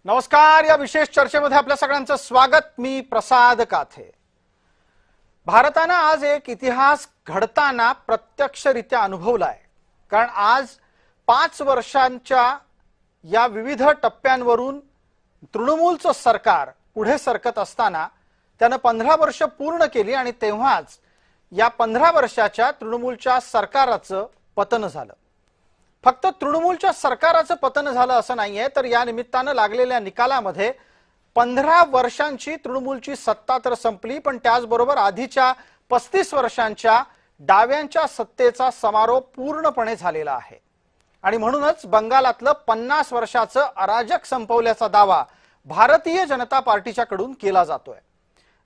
नमस्कार. या विशेष चर्चेमध्ये आपल्या सगळ्यांचं स्वागत. मी प्रसाद काथे. भारतानं आज एक इतिहास घडताना प्रत्यक्षरित्या अनुभवलाय. कारण आज 5 वर्षांच्या या विविध टप्प्यांवरून तृणमूलचं सरकार पुढे सरकत असताना त्यानं 15 वर्ष पूर्ण केली आणि तेव्हाच या 15 वर्षाच्या तृणमूलच्या सरकाराचं पतन झालं. फक्त तृणमूलच्या सरकाराचं पतन झालं असं नाहीये, तर या निमित्तानं लागलेल्या निकालामध्ये 15 वर्षांची तृणमूलची सत्ता तर संपली, पण त्याचबरोबर आधीच्या 35 वर्षांच्या डाव्यांच्या सत्तेचा समारोप पूर्णपणे झालेला आहे. आणि म्हणूनच बंगालातलं 50 वर्षाचं अराजक संपवल्याचा दावा भारतीय जनता पार्टीच्याकडून केला जातोय.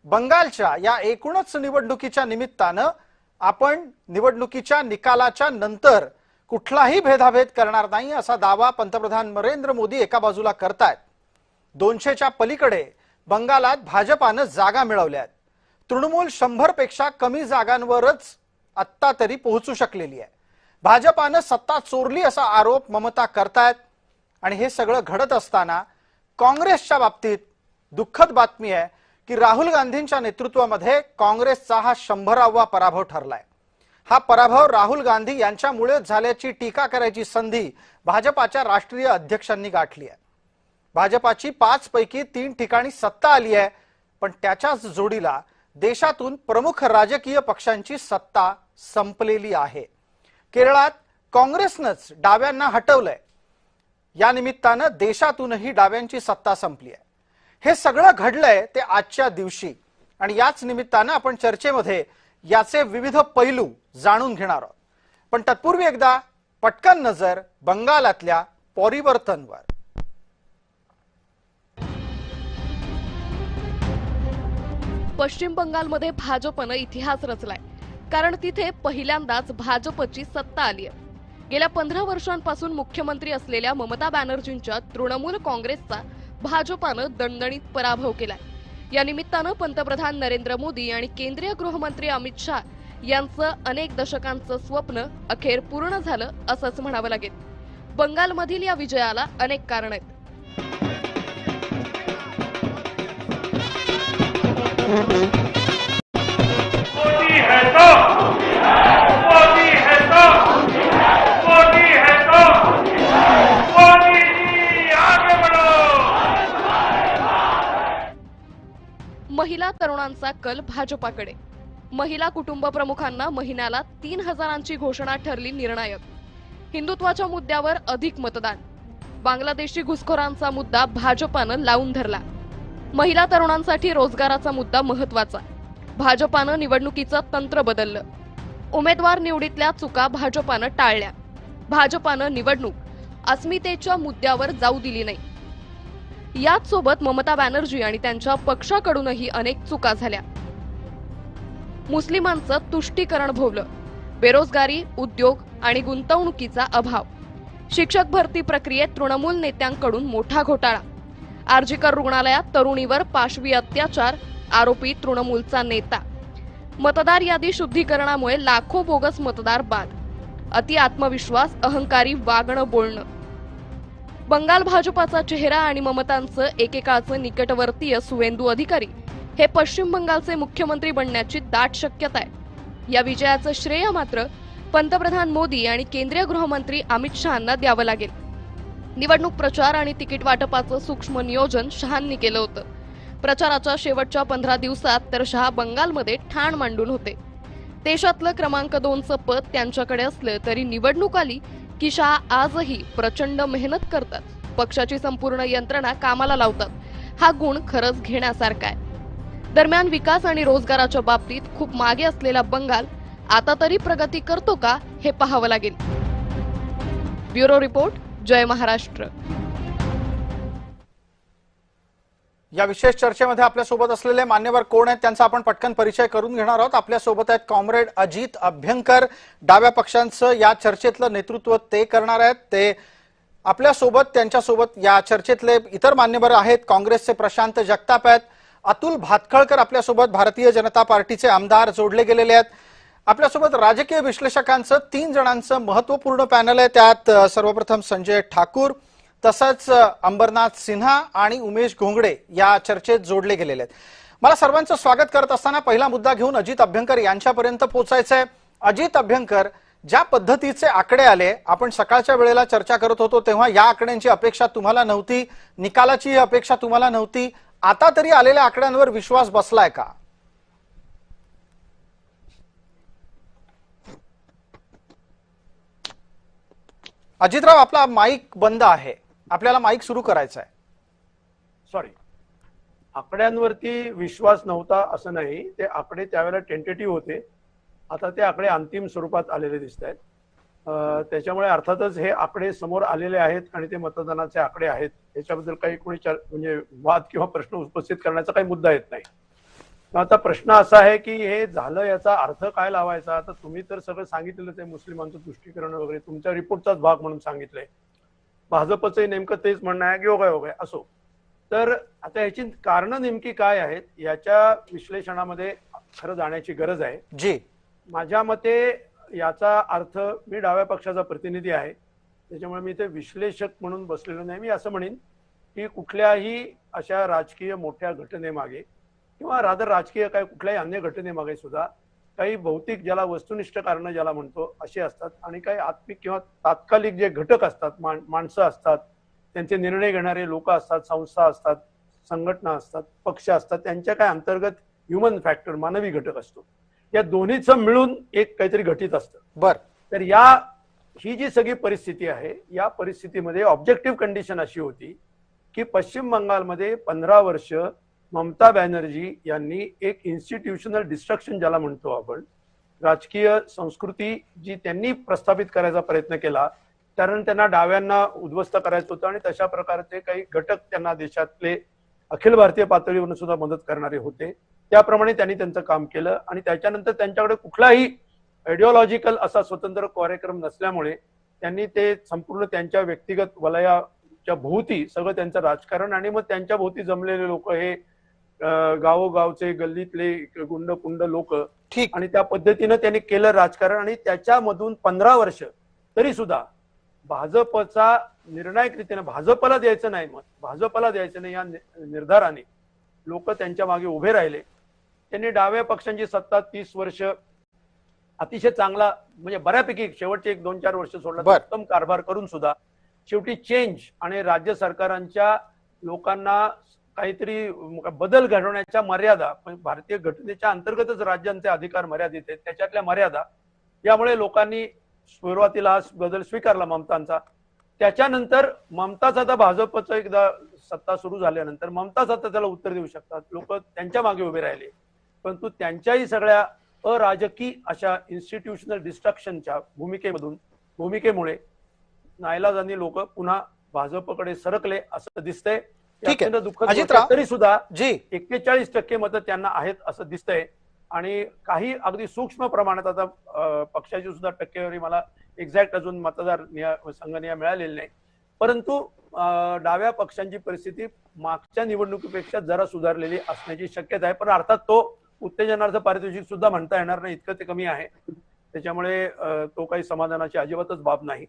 बंगालच्या या एकूणच निवडणुकीच्या निमित्तानं आपण निवडणुकीच्या निकालाच्या नंतर कुठलाही भेदाभेद करणार नाही असा दावा पंतप्रधान नरेंद्र मोदी एका बाजूला करतायत. 200च्या पलीकडे बंगालात भाजपानं जागा मिळवल्यात. तृणमूल 100 पेक्षा कमी जागांवरच आत्ता तरी पोहोचू शकलेली आहे. भाजपानं सत्ता चोरली असा आरोप ममता करतायत. आणि हे सगळं घडत असताना काँग्रेसच्या बाबतीत दुःखद बातमी आहे की राहुल गांधींच्या नेतृत्वामध्ये काँग्रेसचा हा 100वा पराभव ठरलाय. हा पराभव राहुल गांधी यांच्यामुळे झाल्याची टीका करायची संधी भाजपाच्या राष्ट्रीय अध्यक्षांनी गाठली आहे. भाजपाची 5 पैकी 3 ठिकाणी सत्ता आली आहे, पण त्याच्याच जोडीला देशातून प्रमुख राजकीय पक्षांची सत्ता संपलेली आहे. केरळात काँग्रेसनंच डाव्यांना हटवलंय. या निमित्तानं देशातूनही डाव्यांची सत्ता संपली आहे. हे सगळं घडलंय ते आजच्या दिवशी आणि याच निमित्तानं आपण चर्चेमध्ये याचे विविध पैलू जाणून घेणार आहोत. पण तत्पूर्वी एकदा पटकन नजर बंगालातल्या परिवर्तनवर. पश्चिम बंगालमध्ये भाजपनं इतिहास रचलाय. कारण तिथे पहिल्यांदाच भाजपची सत्ता आली आहे. गेल्या 15 वर्षांपासून मुख्यमंत्री असलेल्या ममता बॅनर्जींच्या तृणमूल काँग्रेसचा भाजपानं दणदणीत पराभव केलाय. या निमित्तानं पंतप्रधान नरेंद्र मोदी आणि केंद्रीय गृहमंत्री अमित शाह यांचं अनेक दशकांचं स्वप्न अखेर पूर्ण झालं असंच म्हणावं लागेल. बंगालमधील या विजयाला अनेक कारण आहेत. महिला तरुणांचा कल भाजपाकडे. महिला कुटुंब प्रमुखांना महिन्याला 3000ची घोषणा ठरली निर्णायक. हिंदुत्वाच्या मुद्द्यावर अधिक मतदान. बांगलादेशी घुसखोरांचा मुद्दा भाजपानं लावून धरला. महिला तरुणांसाठी रोजगाराचा मुद्दा महत्वाचा. भाजपानं निवडणुकीचं तंत्र बदललं. उमेदवार निवडीतल्या चुका भाजपानं टाळल्या. भाजपानं निवडणूक अस्मितेच्या मुद्द्यावर जाऊ दिली नाही. याच सोबत ममता बॅनर्जी आणि त्यांच्या पक्षाकडूनही अनेक चुका झाल्या. मुस्लिमांचं तुष्टीकरण भोवलं. बेरोजगारी, उद्योग आणि गुंतवणुकीचा अभाव. शिक्षक भरती प्रक्रियेत तृणमूल नेत्यांकडून मोठा घोटाळा. आरजीकर रुग्णालयात तरुणीवर पाशवी अत्याचार, आरोपी तृणमूलचा नेता. मतदार यादी शुद्धीकरणामुळे लाखो बोगस मतदार बाद. अति आत्मविश्वास, अहंकारी वागणं बोलणं. बंगाल भाजपाचा चेहरा आणि ममतांचं एकेकाळचं निकटवर्तीय सुवेंदू अधिकारी हे पश्चिम बंगालचे मुख्यमंत्री बनण्याची दाट शक्यता आहे. या विजयाचं श्रेय मात्र पंतप्रधान मोदी आणि केंद्रीय गृहमंत्री अमित शहांना द्यावं लागेल. निवडणूक प्रचार आणि तिकीट वाटपाचं सूक्ष्म नियोजन शहांनी केलं होतं. प्रचाराच्या शेवटच्या 15 दिवसात तर शहा बंगालमध्ये ठाण मांडून होते. देशातलं क्रमांक 2चं पद त्यांच्याकडे असलं तरी निवडणूक आली की शहा आजही प्रचंड मेहनत करतात. पक्षाची संपूर्ण यंत्रणा कामाला लावतात. हा गुण खरंच घेण्यासारखा आहे. दरम्यान विकास आणि रोजगाराच्या बाबतीत खूप मागे असलेला बंगाल आता तरी प्रगती करतो का हे पाहावं लागेल. ब्युरो रिपोर्ट, जय महाराष्ट्र. या विशेष चर्चेमध्ये आपल्यासोबत असलेले मान्यवर कोण आहेत त्यांचा आपण पटकन परिचय करून घेणार आहोत. आपल्यासोबत आहेत कॉम्रेड अजित अभ्यंकर. डाव्या पक्षांचं या चर्चेतलं नेतृत्व ते करणार आहेत. ते आपल्यासोबत त्यांच्यासोबत या चर्चेतले इतर मान्यवर आहेत. काँग्रेसचे प्रशांत जगताप आहेत. अतुल भातखळकर आपल्यासोबत भारतीय जनता पार्टीचे आमदार जोडले गेलेले आहेत. आपल्यासोबत राजकीय विश्लेषकांचं 3 जणांचं महत्वपूर्ण पॅनल आहे. त्यात सर्वप्रथम संजय ठाकूर, तसंच अंबरनाथ सिन्हा आणि उमेश घोंगडे या चर्चेत जोडले गेलेले आहेत. मला सर्वांचं स्वागत करत असताना पहिला मुद्दा घेऊन अजित अभ्यंकर यांच्यापर्यंत पोहोचायचंय. अजित अभ्यंकर, ज्या पद्धतीचे आकडे आले, आपण सकाळच्या वेळेला चर्चा करत होतो तेव्हा या आकड्यांची अपेक्षा तुम्हाला नव्हती, निकालाची अपेक्षा तुम्हाला नव्हती, आता तरी आलेल्या आकड्यांवर विश्वास बसलाय का? अजितराव, आपला माईक बंद आहे, आपल्याला माईक सुरू करायचा आहे. सॉरी, आकड्यांवरती विश्वास नव्हता असं नाही, ते आकडे त्यावेळेला टेंटेटिव्ह होते. आता ते आकडे अंतिम स्वरूपात आलेले दिसत आहेत. त्याच्यामुळे अर्थातच हे आकडे समोर आलेले आहेत आणि ते मतदानाचे आकडे आहेत, याच्याबद्दल काही कोणी म्हणजे वाद किंवा प्रश्न उपस्थित करण्याचा काही मुद्दा येत नाही. आता प्रश्न असा आहे की हे झालं, याचा अर्थ काय लावायचा? आता तुम्ही तर सगळं सांगितलेलं आहे, मुस्लिमांचं तुष्टीकरण वगैरे तुमच्या रिपोर्टचाच भाग म्हणून सांगितलंय. भाजपचंही नेमकं तेच म्हणणं आहे की योगायोगा असो. तर आता याची कारणं नेमकी काय आहेत याच्या विश्लेषणामध्ये खरं जाण्याची गरज आहे. जी, माझ्या मते याचा अर्थ, मी डाव्या पक्षाचा प्रतिनिधी आहे त्याच्यामुळे मी ते विश्लेषक म्हणून बसलेलो नाही. मी असं म्हणेन की कुठल्याही अशा राजकीय मोठ्या घटनेमागे किंवा रादर राजकीय काय कुठल्याही अन्य घटनेमागे सुद्धा काही भौतिक, ज्याला वस्तुनिष्ठ कारणं ज्याला म्हणतो, अशी असतात आणि काही आत्मिक किंवा तात्कालिक जे घटक असतात, माणसं असतात, त्यांचे निर्णय घेणारे लोक असतात, संस्था असतात, संघटना असतात, पक्ष असतात, त्यांच्या काय अंतर्गत ह्युमन फॅक्टर, मानवी घटक असतो. या दोन्हीचं मिळून एक काहीतरी घटित असतं. बर, तर ही जी सगळी परिस्थिती आहे, या परिस्थितीमध्ये ऑब्जेक्टिव्ह कंडिशन अशी होती की पश्चिम बंगालमध्ये 15 वर्ष ममता बॅनर्जी यांनी एक इन्स्टिट्यूशनल डिस्ट्रक्शन ज्याला म्हणतो आपण, राजकीय संस्कृती जी त्यांनी प्रस्थापित करायचा प्रयत्न केला, कारण त्यांना डाव्यांना उद्ध्वस्त करायचं होतं आणि तशा प्रकारचे काही घटक त्यांना देशातले अखिल भारतीय पातळीवरून सुद्धा मदत करणारे होते. त्याप्रमाणे त्यांनी त्यांचं काम केलं आणि त्याच्यानंतर त्यांच्याकडे कुठलाही आयडिओलॉजिकल असा स्वतंत्र कार्यक्रम नसल्यामुळे त्यांनी ते संपूर्ण त्यांच्या व्यक्तिगत वलयाच्या भोवती सगळं त्यांचं राजकारण, आणि मग त्यांच्या भोवती जमलेले लोक हे गावोगावचे गल्लीतले गुंड लोक, आणि त्या पद्धतीनं त्यांनी केलं राजकारण. आणि त्याच्यामधून 15 वर्ष तरी सुद्धा भाजपचा निर्णायक रीतीने, भाजपला द्यायचं नाही, मत भाजपला द्यायचं नाही या निर्धाराने लोक त्यांच्या मागे उभे राहिले. त्यांनी डाव्या पक्षांची सत्ता 30 वर्ष अतिशय चांगला, म्हणजे बऱ्यापैकी शेवटचे 1-2-4 वर्ष सोडला उत्तम कारभार करून सुद्धा शेवटी चेंज आणि राज्य सरकारांच्या लोकांना काहीतरी बदल घडवण्याच्या मर्यादा, भारतीय घटनेच्या अंतर्गतच राज्यांचे अधिकार मर्यादित आहेत, त्याच्यातल्या मर्यादा, यामुळे लोकांनी सुरुवातीला हा बदल स्वीकारला ममतांचा. त्याच्यानंतर ममताच आता भाजपचं एकदा सत्ता सुरू झाल्यानंतर ममताच आता त्याला उत्तर देऊ शकतात, लोक त्यांच्या मागे उभे राहिले. परंतु त्यांच्याही सगळ्या अराजकीय अशा इन्स्टिट्यूशनल डिस्ट्रक्शनच्या भूमिकेमुळे नाईलाजानी लोक पुन्हा भाजपकडे सरकले असं दिसतंय. तरी सुद्धा 41% मतं त्यांना आहेत असं दिसतंय. आणि काही अगदी सूक्ष्म प्रमाणात, आता पक्षाची सुद्धा टक्केवारी मला एक्झॅक्ट अजून मतदार संघनिया मिळालेली नाही, परंतु डाव्या पक्षांची परिस्थिती मागच्या निवडणुकीपेक्षा जरा सुधारलेली असण्याची शक्यता आहे. पण अर्थात तो उत्तेजनार्थ पारितोषिक सुद्धा म्हणता येणार नाही, इतकं ते कमी आहे. त्याच्यामुळे तो काही समाधानाची अजिबातच बाब नाही.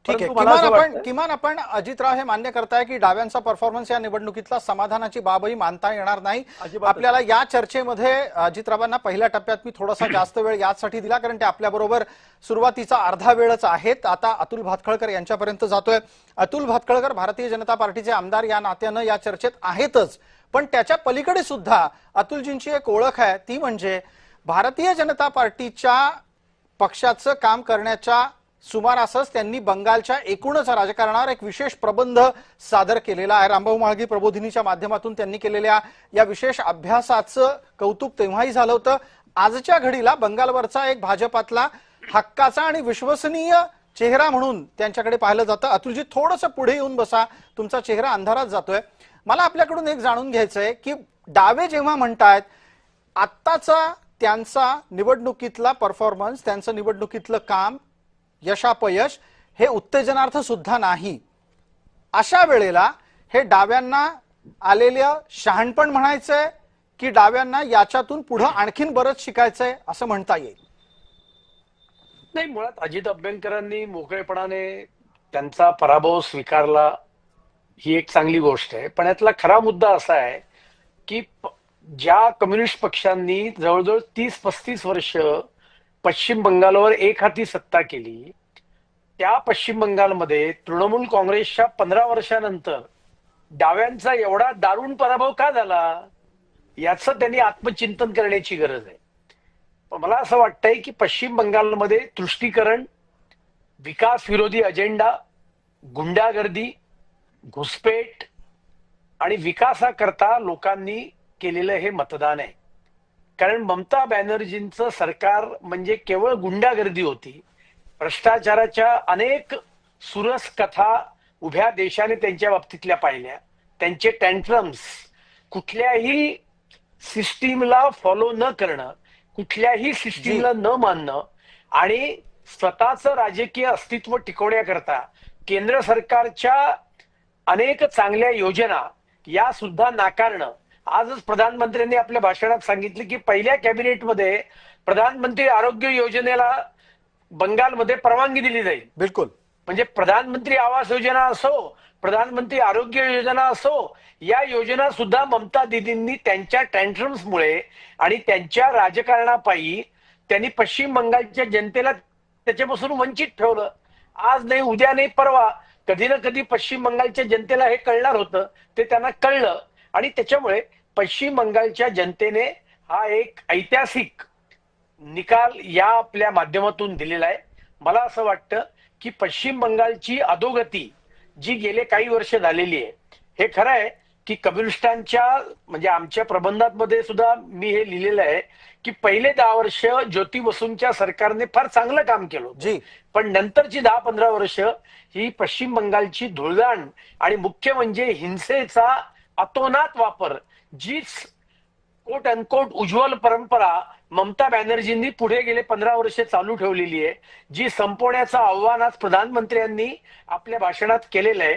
ठीक आहे, किमान आपण अजितराव हे मान्य करताय की डाव्यांचा परफॉर्मन्स या निवडणुकीतला समाधानाची बाबही मानता येणार नाही. आपल्याला या चर्चेमध्ये अजितरावांना पहिल्या टप्प्यात मी थोडासा जास्त वेळ यासाठी दिला, कारण ते आपल्याबरोबर सुरुवातीचा अर्धा वेळच आहेत. आता अतुल भातखळकर यांच्यापर्यंत जातोय. अतुल भातखळकर भारतीय जनता पार्टीचे आमदार या नात्यानं या चर्चेत आहेतच, पण त्याच्या पलीकडे सुद्धा अतुलजींची एक ओळख आहे, ती म्हणजे भारतीय जनता पार्टीच्या पक्षाचं काम करण्याच्या सुमारासच त्यांनी बंगालच्या एकूणच राजकारणावर एक विशेष प्रबंध सादर केलेला आहे. रामभाऊ म्हाळगी प्रबोधिनीच्या माध्यमातून त्यांनी केलेल्या या विशेष अभ्यासाचं कौतुक तेव्हाही झालं होतं. आजच्या घडीला बंगालवरचा एक भाजपातला हक्काचा आणि विश्वसनीय चेहरा म्हणून त्यांच्याकडे पाहिलं जातं. अतुलजी, थोडंसं पुढे येऊन बसा, तुमचा चेहरा अंधारात जातोय. मला आपल्याकडून एक जाणून घ्यायचंय की डावे जेव्हा म्हणतायत आत्ताचा त्यांचा निवडणुकीतला परफॉर्मन्स, त्यांचं निवडणुकीतलं काम, यशापयश हे उत्तेजनार्थ सुद्धा नाही, अशा वेळेला हे डाव्यांना आलेलं शहाणपण म्हणायचंय की डाव्यांना याच्यातून पुढे आणखीन बरंच शिकायचंय असं म्हणता येईल? नाही, मुळात अजित अभ्यंकरांनी मोकळेपणाने त्यांचा पराभव स्वीकारला ही एक चांगली गोष्ट आहे, पण यातला खरा मुद्दा असा आहे की ज्या कम्युनिस्ट पक्षांनी जवळजवळ 30-35 वर्ष पश्चिम बंगालवर एक हाती सत्ता केली, त्या पश्चिम बंगालमध्ये तृणमूल काँग्रेसच्या 15 वर्षानंतर डाव्यांचा एवढा दारुण पराभव का झाला, याचं त्यांनी आत्मचिंतन करण्याची गरज आहे. पण मला असं वाटतंय की पश्चिम बंगालमध्ये तुष्टीकरण, विकास विरोधी अजेंडा, गुंडागर्दी, घुसपेट आणि विकासाकरता लोकांनी केलेलं हे मतदान आहे. कारण ममता बॅनर्जींचं सरकार म्हणजे केवळ गुंडागर्दी होती. भ्रष्टाचाराच्या अनेक सुरस कथा उभ्या देशाने त्यांच्या बाबतीतल्या पाहिल्या. त्यांचे टँट्रम्स, कुठल्याही सिस्टीमला फॉलो न करणं, कुठल्याही सिस्टीमला न मानणं आणि स्वतःचं राजकीय अस्तित्व टिकवण्याकरता केंद्र सरकारच्या अनेक चांगल्या योजना या सुद्धा नाकारणं. आजच प्रधानमंत्र्यांनी आपल्या भाषणात सांगितलं की पहिल्या कॅबिनेटमध्ये प्रधानमंत्री आरोग्य योजनेला बंगालमध्ये परवानगी दिली जाईल. बिलकुल. म्हणजे प्रधानमंत्री आवास योजना असो, प्रधानमंत्री आरोग्य योजना असो, या योजना सुद्धा ममता दीदींनी त्यांच्या टँट्रम्समुळे आणि त्यांच्या राजकारणापायी त्यांनी पश्चिम बंगालच्या जनतेला त्याच्यापासून वंचित ठेवलं. आज नाही, उद्या नाही, परवा कधी ना कधी पश्चिम बंगालच्या जनतेला हे कळणार होतं, ते त्यांना कळलं आणि त्याच्यामुळे पश्चिम बंगालच्या जनतेने हा एक ऐतिहासिक निकाल या आपल्या माध्यमातून दिलेला आहे. मला असं वाटतं की पश्चिम बंगालची अधोगती जी गेले काही वर्ष झालेली आहे, हे खरं आहे की कम्युनिस्टांच्या म्हणजे आमच्या प्रबंधामध्ये सुद्धा मी हे लिहिलेलं आहे की पहिले 10 वर्ष ज्योती बसूंच्या सरकारने फार चांगलं काम केलं जी. पण नंतरची 10-15 वर्ष ही पश्चिम बंगालची धुळदाण आणि मुख्य म्हणजे हिंसेचा अतोनात वापर, जीच कोट अनकोट उज्ज्वल परंपरा ममता बॅनर्जींनी पुढे गेले 15 वर्ष चालू ठेवलेली आहे, जी संपवण्याचं आव्हान आज प्रधानमंत्र्यांनी आपल्या भाषणात केलेलं आहे,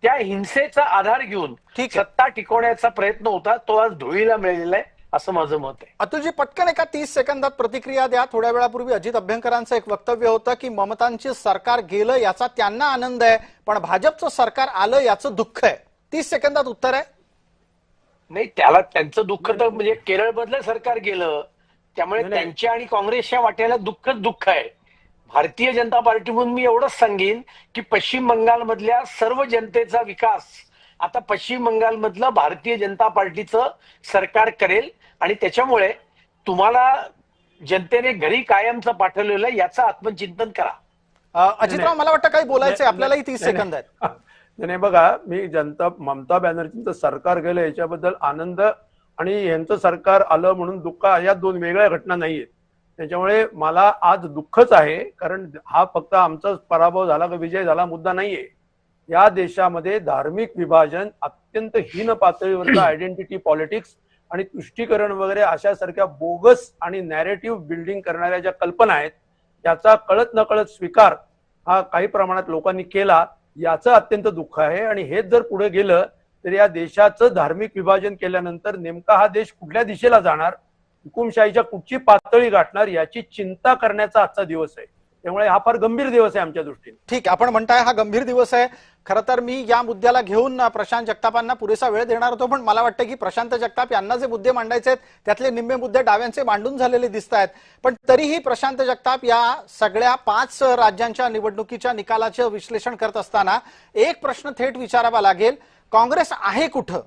त्या हिंसेचा आधार घेऊन ठीक आहे. सत्ता टिकवण्याचा प्रयत्न होता, तो आज धुळीला मिळालेला आहे असं माझं मत आहे. अतुलजी, पटकन एका 30 सेकंदात प्रतिक्रिया द्या. थोड्या वेळापूर्वी अजित अभ्यंकरांचं एक वक्तव्य होतं की ममतांची सरकार गेलं याचा त्यांना आनंद आहे, पण भाजपचं सरकार आलं याचं दुःख आहे. 30 सेकंदात उत्तर आहे. नाही, त्याला त्यांचं दुःख तर म्हणजे केरळमधलं सरकार गेलं त्यामुळे त्यांच्या आणि काँग्रेसच्या वाट्याला दुःखच दुःख आहे. भारतीय जनता पार्टी म्हणून मी एवढंच सांगेन की पश्चिम बंगालमधल्या सर्व जनतेचा विकास आता पश्चिम बंगालमधलं भारतीय जनता पार्टीचं सरकार करेल आणि त्याच्यामुळे तुम्हाला जनतेने घरी कायमचं पाठवलेलं याचं आत्मचिंतन करा. अजितराव, मला वाटतं काही बोलायचंय आपल्यालाही. 30 सेकंद आहेत. नाही बघा, मी ममता बॅनर्जींचं सरकार गेलं याच्याबद्दल आनंद आणि यांचं सरकार आलं म्हणून दुःख, या दोन वेगळ्या घटना नाहीयेत. त्याच्यामुळे मला आज दुःखच आहे, कारण हा फक्त आमचा पराभव झाला का विजय झाला मुद्दा नाहीये. या देशामध्ये धार्मिक विभाजन, अत्यंत हीन पातळीवरचं आयडेंटिटी पॉलिटिक्स आणि तुष्टीकरण वगैरे अशा सारख्या बोगस आणि नॅरेटिव्ह बिल्डिंग करणाऱ्या ज्या कल्पना आहेत त्याचा कळत नकळत स्वीकार हा काही प्रमाणात लोकांनी केला, याचं अत्यंत दुःख आहे. आणि हेच जर पुढे गेलं तर या देशाचं धार्मिक विभाजन केल्यानंतर नेमका हा देश कुठल्या दिशेला जाणार, हुकुमशाहीच्या कुठची पातळी गाठणार, याची चिंता करण्याचा आजचा दिवस आहे. त्यामुळे हा फार गंभीर दिवस आहे आमच्या दृष्टीने. ठीक, आपण म्हणताय हा गंभीर दिवस आहे. खरं तर मी या मुद्द्याला घेऊन प्रशांत जगतापांना पुरेसा वेळ देणार होतो, पण मला वाटतं की प्रशांत जगताप यांना जे मुद्दे मांडायचे आहेत त्यातले निम्मे मुद्दे डाव्यांचे मांडून झालेले दिसत आहेत. पण तरीही प्रशांत जगताप या सगळ्या 5 राज्यांच्या निवडणुकीच्या निकालाचं विश्लेषण करत असताना एक प्रश्न थेट विचारावा लागेल, काँग्रेस आहे कुठं?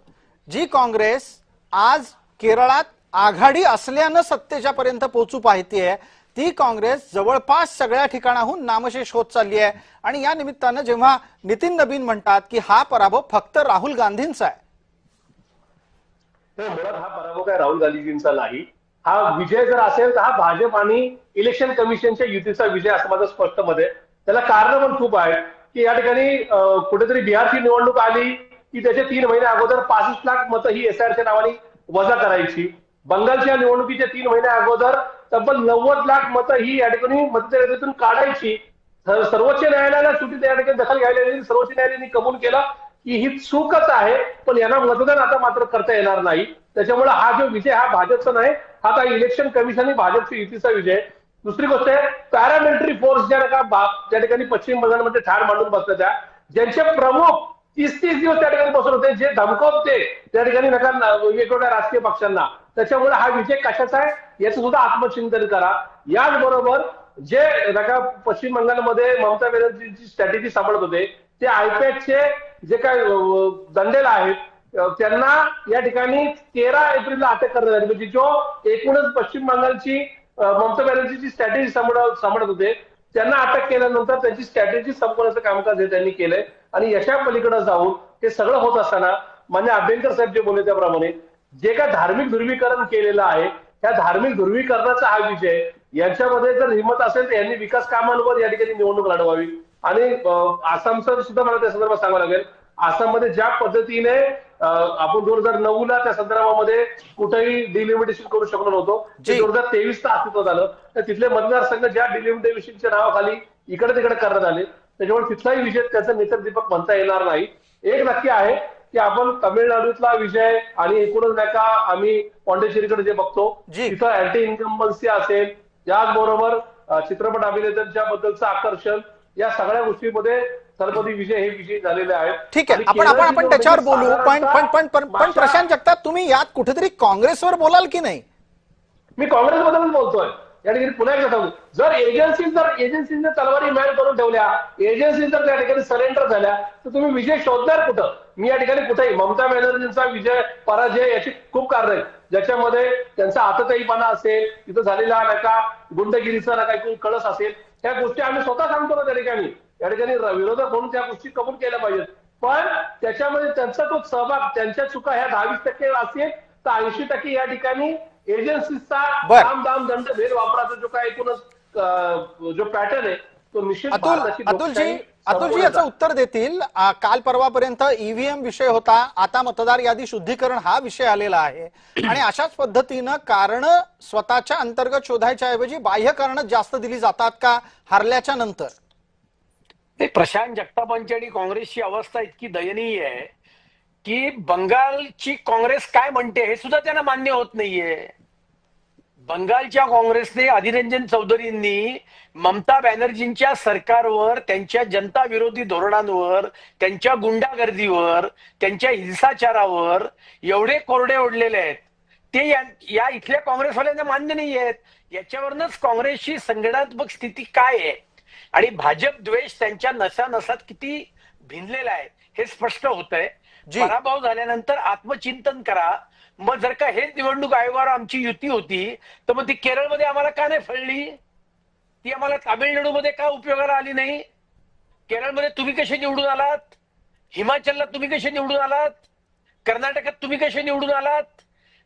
जी काँग्रेस आज केरळात आघाडी असल्यानं सत्तेच्या पर्यंत पोहोचू पाहतीये, ती काँग्रेस जवळपास सगळ्या ठिकाणाहून नामशेष होत चालली आहे. आणि या निमित्तानं जेव्हा नितीन नबीन म्हणतात की हा पराभव फक्त राहुल गांधींचा आहे, तर मुळात हा पराभव काय राहुल गांधीजींचा नाही. हा विजय जर असेल तर हा भाजप आणि इलेक्शन कमिशनच्या युतीचा विजय असं माझं स्पष्ट मत आहे. त्याला कारण पण खूप आहेत की या ठिकाणी कुठेतरी बिहारची निवडणूक आली की त्याचे 3 महिने अगोदर 65 लाख मतं ही एसआरच्या नावाने वजा करायची. बंगालच्या निवडणुकीच्या 3 महिने अगोदर तब्बल 90 लाख मतं ही या ठिकाणी मतदारातून काढायची. सर्वोच्च न्यायालयाला शेवटी त्या ठिकाणी दखल घ्यायला सर्वोच्च न्यायालयाने कबूल केलं की ही चूकच आहे, पण यांना मतदान आता मात्र करता येणार नाही. त्याच्यामुळे हा जो विजय हा भाजपचा नाही, हा काही इलेक्शन कमिशन आणि भाजपच्या युतीचा विजय. दुसरी गोष्ट आहे, पॅरामिलिटरी फोर्स ज्या ठिकाणी पश्चिम बंगालमध्ये ठार मांडून बसल्या, ज्यांचे प्रमुख 30 दिवस त्या ठिकाणी बसून होते, जे धमकवते त्या ठिकाणी नका वेगवेगळ्या राजकीय पक्षांना. त्याच्यामुळे हा विजय कशाचा आहे याचं सुद्धा आत्मचिंतन करा. याचबरोबर जे नका पश्चिम बंगालमध्ये ममता बॅनर्जींची स्ट्रॅटेजी सांभाळत होते ते आयपॅकचे जे काय दंडेल आहेत त्यांना या ठिकाणी 13 एप्रिलला अटक करण्यात आली. म्हणजे जो एकूणच पश्चिम बंगालची ममता बॅनर्जीची स्ट्रॅटेजी सांभाळत होते त्यांना अटक केल्यानंतर त्यांची स्ट्रॅटेजी संपवण्याचं कामकाज हे त्यांनी केलंय. आणि यशा पलीकडे जाऊन ते सगळं होत असताना मान्य अभ्यंकर साहेब जे बोलले त्याप्रमाणे जे काय धार्मिक ध्रुवीकरण केलेलं आहे त्या धार्मिक ध्रुवीकरणाचा हा विजय, यांच्यामध्ये जर हिंमत असेल तर यांनी विकास कामांवर या ठिकाणी निवडणूक लढवावी. आणि आसामचं सुद्धा मला त्या संदर्भात सांगावं लागेल. आसाममध्ये ज्या पद्धतीने आपण 2009ला त्या संदर्भामध्ये कुठेही डिलिमिटेशन करू शकलो नव्हतो, 2023 अस्तित्वात आलं. तर तिथले मतदारसंघ ज्या डिलिमिटेशनच्या नावाखाली इकडे तिकडे करण्यात आले त्याच्यामुळे तिथलाही विजय त्याचा नेत्रदीपक म्हणता येणार नाही. एक नक्की आहे की आपण तामिळनाडूतला विजय आणि एकूणच नाही का आम्ही पॉंडिचेरीकडे जे बघतो तिथं अँटी इन्कम्बन्सी असेल, याचबरोबर चित्रपट अभिनेत्यांच्या बद्दलचं आकर्षण, या सगळ्या गोष्टींमध्ये सर्वोदय विजय हे विजय झालेले आहेत. ठीक आहे, आपण त्याच्यावर बोलू. पण प्रशांत जगताप, तुम्ही यात कुठेतरी काँग्रेसवर बोलाल की नाही? मी काँग्रेसबद्दलच बोलतोय. या ठिकाणी पुन्हा एकदा सांगू, जर एजन्सीने तलवारी मॅन करून ठेवल्या, एजन्सी जर त्या ठिकाणी सरेंडर झाल्या तर तुम्ही विजय शोधणार कुठं? मी या ठिकाणी कुठेही ममता बॅनर्जींचा विजय पराजय याची खूप कारण आहेत, ज्याच्यामध्ये त्यांचा आतताईपणा असेल, तिथं झालेला नका गुंडगिरीचा नका एकूण कळस असेल, त्या गोष्टी आम्ही स्वतः सांगतो ना त्या ठिकाणी. या ठिकाणी विरोधक म्हणून त्या गोष्टी कबूल केल्या पाहिजेत. पण त्याच्यामध्ये त्यांचा तो सहभाग, त्यांच्या चुका ह्या 20% असेल तर 80% या ठिकाणी एजन्सीचा दाम दंड भेद वापराचा जो काय एकूणच जो पॅटर्न आहे तो निश्चित अतुलजी याचं उत्तर देतील. काल परवापर्यंत ईव्हीएम विषय होता, आता मतदार यादी शुद्धीकरण हा विषय आलेला आहे. आणि अशाच पद्धतीनं कारण स्वतःच्या अंतर्गत शोधायच्या ऐवजी बाह्य कारण जास्त दिली जातात का हरल्याच्या नंतर? प्रशांत जगतापांची आणि काँग्रेसची अवस्था इतकी दयनीय आहे की बंगालची काँग्रेस काय म्हणते हे सुद्धा त्यांना मान्य होत नाहीये. बंगालच्या काँग्रेसने अधीररंजन चौधरींनी ममता बॅनर्जींच्या सरकारवर, त्यांच्या जनता विरोधी धोरणांवर, त्यांच्या गुंडागर्दीवर, त्यांच्या हिंसाचारावर एवढे कोरडे ओढलेले आहेत ते या इथल्या काँग्रेसवाल्यांना मान्य नाही आहेत. याच्यावरनच काँग्रेसची संघटनात्मक स्थिती काय आहे आणि भाजप द्वेष त्यांच्या नसानसात किती भिनलेला आहे हे स्पष्ट होत आहे. पराभव झाल्यानंतर आत्मचिंतन करा. मग जर का हेच निवडणूक आयोगावर आमची युती होती तर मग ती केरळमध्ये आम्हाला का नाही फळली? ती आम्हाला तामिळनाडूमध्ये का उपयोगाला आली नाही? केरळमध्ये तुम्ही कसे निवडून आलात? हिमाचलला तुम्ही कसे निवडून आलात? कर्नाटकात तुम्ही कसे निवडून आलात?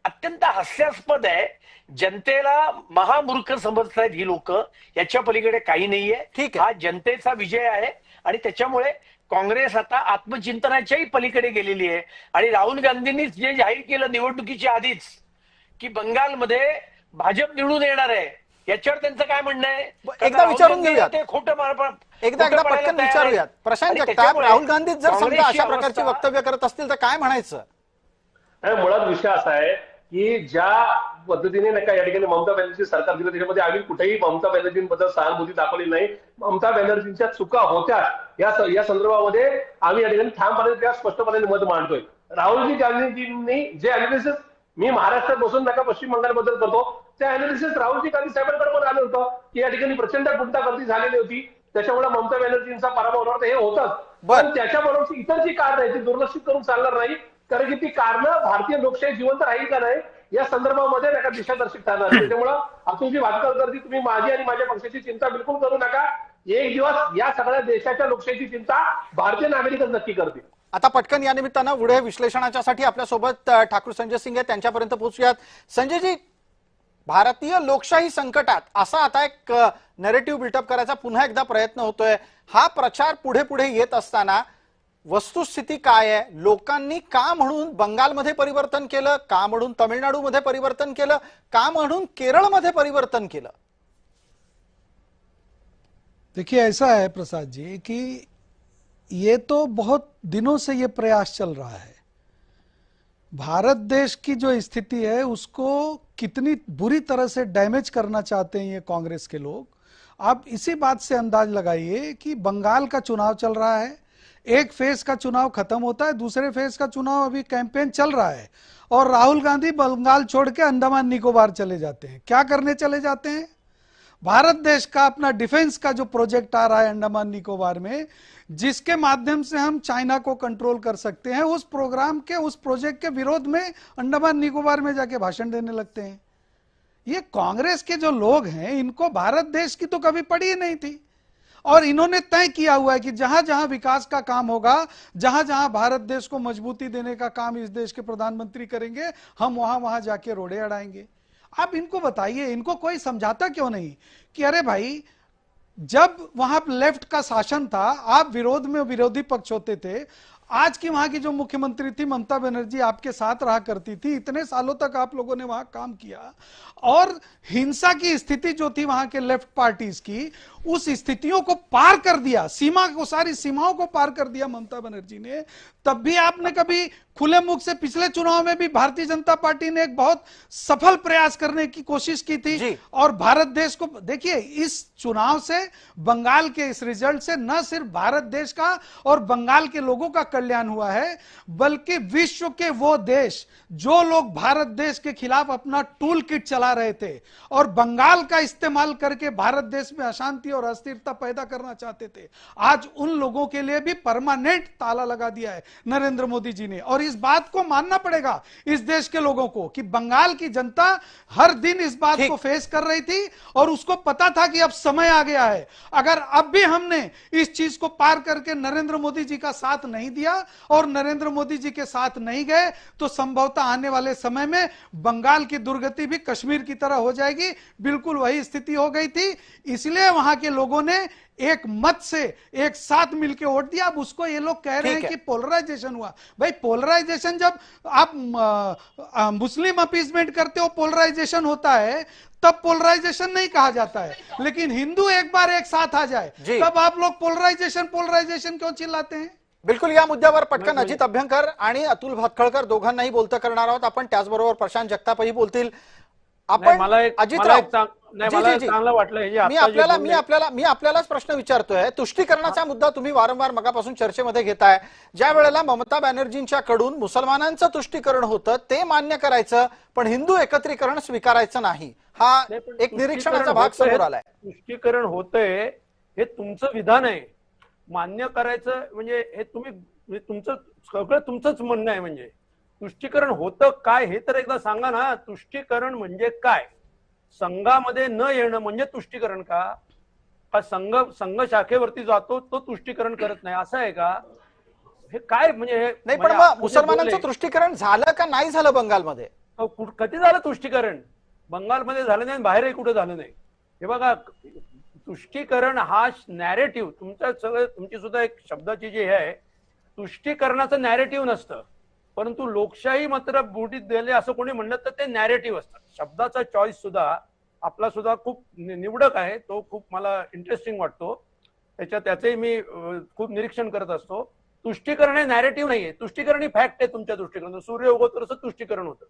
अत्यंत हास्यास्पद आहे. जनतेला महामूर्ख समजतायत ही लोक, याच्या पलीकडे काही नाहीये. हा जनतेचा विजय आहे आणि त्याच्यामुळे काँग्रेस आता आत्मचिंतनाच्याही पलीकडे गेलेली आहे. आणि राहुल गांधींनी जे जाहीर केलं निवडणुकीच्या आधीच की बंगालमध्ये भाजप निवडून येणार आहे, याच्यावर त्यांचं काय म्हणणं आहे? एकदा विचारून घेऊयात, ते खोटं एकदा पटकन विचारूयात. प्रशांत जगताप, राहुल गांधी जर समजा अशा प्रकारची वक्तव्य करत असतील तर काय म्हणायचं? मुळात विषय असा आहे की ज्या पद्धतीने नाही का या ठिकाणी ममता बॅनर्जी सरकार दिलं त्याच्यामध्ये आम्ही कुठेही ममता बॅनर्जींबद्दल सहानुभूती दाखवली नाही. ममता बॅनर्जींच्या चुका होत्या या संदर्भामध्ये आम्ही या ठिकाणी ठामपणे त्या स्पष्टपणे मत मांडतोय. राहुलजी गांधीजींनी जे अनालिसिस मी महाराष्ट्रात बसून नका पश्चिम बंगालबद्दल करतो त्या अनालिसिस राहुलजी गांधी साहेबांकडे पण आलं होतं की या ठिकाणी प्रचंड गुंडागर्दी झालेली होती, त्याच्यामुळे ममता बॅनर्जींचा पराभव होणार हे होतच. पण त्याच्याबरोबर इतर जी कारण आहे ती दुर्लक्षित करून चालणार नाही, कारण की ती कारणं भारतीय लोकशाही जिवंत राहील का नाही या संदर्भामध्ये नका दिशादर्शक ठरणार. त्याच्यामुळं अतुलजी भातखळकरजी तुम्ही माझी आणि माझ्या पक्षाची चिंता बिलकुल करू नका. एक दिवस या सगळ्या देशाच्या लोकशाहीची चिंता भारतीय नागरिकच नक्की करतील. आता पटकन या निमित्तानं पुढे विश्लेषणाच्यासाठी आपल्यासोबत ठाकूर संजय सिंग आहेत, त्यांच्यापर्यंत पोहोचूयात. संजयजी, भारतीय लोकशाही संकटात असा आता एक नरेटिव्ह बिल्टअप करायचा पुन्हा एकदा प्रयत्न होतोय. हा प्रचार पुढे पुढे येत असताना वस्तुस्थिती काय आहे? लोकांनी का म्हणून बंगालमध्ये परिवर्तन केलं, का म्हणून तमिळनाडूमध्ये परिवर्तन केलं, का म्हणून केरळमध्ये परिवर्तन केलं? देखिए ऐसा है प्रसाद जी कि ये तो बहुत दिनों से ये प्रयास चल रहा है. भारत देश की जो स्थिति है उसको कितनी बुरी तरह से डैमेज करना चाहते हैं ये कांग्रेस के लोग. आप इसी बात से अंदाज लगाइए कि बंगाल का चुनाव चल रहा है, एक फेज का चुनाव खत्म होता है, दूसरे फेज का चुनाव अभी कैंपेन चल रहा है, और राहुल गांधी बंगाल छोड़ के अंडमान निकोबार चले जाते हैं। क्या करने चले जाते हैं? भारत देश का अपना डिफेंस का जो प्रोजेक्ट आ रहा है अंडमान निकोबार में, जिसके माध्यम से हम चाइना को कंट्रोल कर सकते हैं, उस प्रोग्राम के, उस प्रोजेक्ट के विरोध में अंडमान निकोबार में जाके भाषण देने लगते हैं। ये कांग्रेस के जो लोग हैं, इनको भारत देश की तो कभी पड़ी ही नहीं थी, और इन्होंने तय किया हुआ है कि जहां जहां विकास का काम होगा, जहां जहां भारत देश को मजबूती देने का काम इस देश के प्रधानमंत्री करेंगे, हम वहां वहां जाके रोड़े अड़ाएंगे। आप इनको बताइए, इनको कोई समझाता क्यों नहीं कि अरे भाई, जब वहां लेफ्ट का शासन था, आप विरोध में विरोधी पक्ष होते थे। आज की वहां की जो मुख्यमंत्री थी ममता बनर्जी आपके साथ रहा करती थी, इतने सालों तक आप लोगों ने वहां काम किया, और हिंसा की स्थिति जो थी वहां के लेफ्ट पार्टीज की, उस स्थितियों को पार कर दिया, सीमा को, सारी सीमाओं को पार कर दिया ममता बनर्जी ने। तब भी आपने कभी खुले मुख से, पिछले चुनाव में भी भारतीय जनता पार्टी ने एक बहुत सफल प्रयास करने की कोशिश की थी, और भारत देश को देखिए, इस चुनाव से, बंगाल के इस रिजल्ट से न सिर्फ भारत देश का और बंगाल के लोगों का कल्याण हुआ है, बल्कि विश्व के वो देश जो लोग भारत देश के खिलाफ अपना टूल किट चला रहे थे और बंगाल का इस्तेमाल करके भारत देश में अशांति और अस्थिरता पैदा करना चाहते थे, आज उन लोगों के लिए भी परमानेंट ताला लगा दिया है नरेंद्र मोदी जी ने। और इस बात को मानना पड़ेगा इस देश के लोगों को कि बंगाल की जनता हर दिन इस बात को फेस कर रही थी, और उसको पता था कि अब समय आ गया है। अगर अब भी हमने इस चीज को पार करके नरेंद्र मोदी जी का साथ नहीं दिया और नरेंद्र मोदी जी के साथ नहीं गए, तो संभवतः आने वाले समय में बंगाल की दुर्गति भी कश्मीर की तरह हो जाएगी। बिल्कुल वही स्थिति हो गई थी, इसलिए वहां के लोगों ने एक मत से एक साथ मिलकर वोट दिया। अब उसको ये लोग कह रहे हैं कि पोलराइजेशन हुआ। भाई, पोलराइजेशन जब आप मुस्लिम अपीसमेंट करते हो, पोलराइजेशन होता है, तब पोलराइजेशन नहीं कहा जाता है। लेकिन हिंदू एक बार एक साथ आ जाए, तब आप लोग पोलराइजेशन क्यों चिल्लाते हैं? बिलकुल, या मुद्द्यावर पटकन अजित अभ्यंकर आणि अतुल भातखळकर दोघांनाही बोलतं करणार आहोत आपण। त्याचबरोबर प्रशांत जगतापही बोलतील। आपण अजितराव, चांगलं वाटलं मी आपल्यालाच प्रश्न विचारतोय। तुष्टीकरणाचा मुद्दा तुम्ही वारंवार मगापासून चर्चेमध्ये घेताय। ज्या वेळेला ममता बॅनर्जींच्या कडून मुसलमानांचं तुष्टीकरण होतं ते मान्य करायचं, पण हिंदू एकत्रीकरण स्वीकारायचं नाही, हा एक निरीक्षणाचा भाग समोर आलाय। तुष्टीकरण होतंय हे तुमचं विधान आहे, मान्य करायचं म्हणजे हे तुम्ही, तुमचं सगळं तुमचंच म्हणणं आहे। म्हणजे तुष्टीकरण होतं काय हे तर एकदा सांगा ना। तुष्टीकरण म्हणजे काय? संघामध्ये न येणं म्हणजे तुष्टीकरण का? संघ शाखेवरती जातो तो तुष्टीकरण करत नाही असं आहे का? हे काय म्हणजे नाही, पण मग मुसलमानांचं तुष्टीकरण झालं का नाही झालं बंगालमध्ये? कधी झालं तुष्टीकरण? बंगालमध्ये झालं नाही, बाहेरही कुठे झालं नाही। हे बघा, तुष्टीकरण हा नॅरेटिव्ह तुमचं सगळं, तुमची सुद्धा एक शब्दाची जी आहे, तुष्टीकरणाचं नॅरेटिव्ह नसतं, परंतु लोकशाही मात्र बुडीत दिले असं कोणी म्हणलं तर ते नॅरेटिव्ह असतं। शब्दाचा चॉईस सुद्धा आपला सुद्धा खूप निवडक आहे, तो खूप मला इंटरेस्टिंग वाटतो, त्याचंही मी खूप निरीक्षण करत असतो। तुष्टीकरण हे नॅरेटिव्ह नाहीये, तुष्टीकरण ही फॅक्ट आहे। तुमच्या दृष्टिकोनातून सूर्य उगवतो तसं तुष्टीकरण होतं।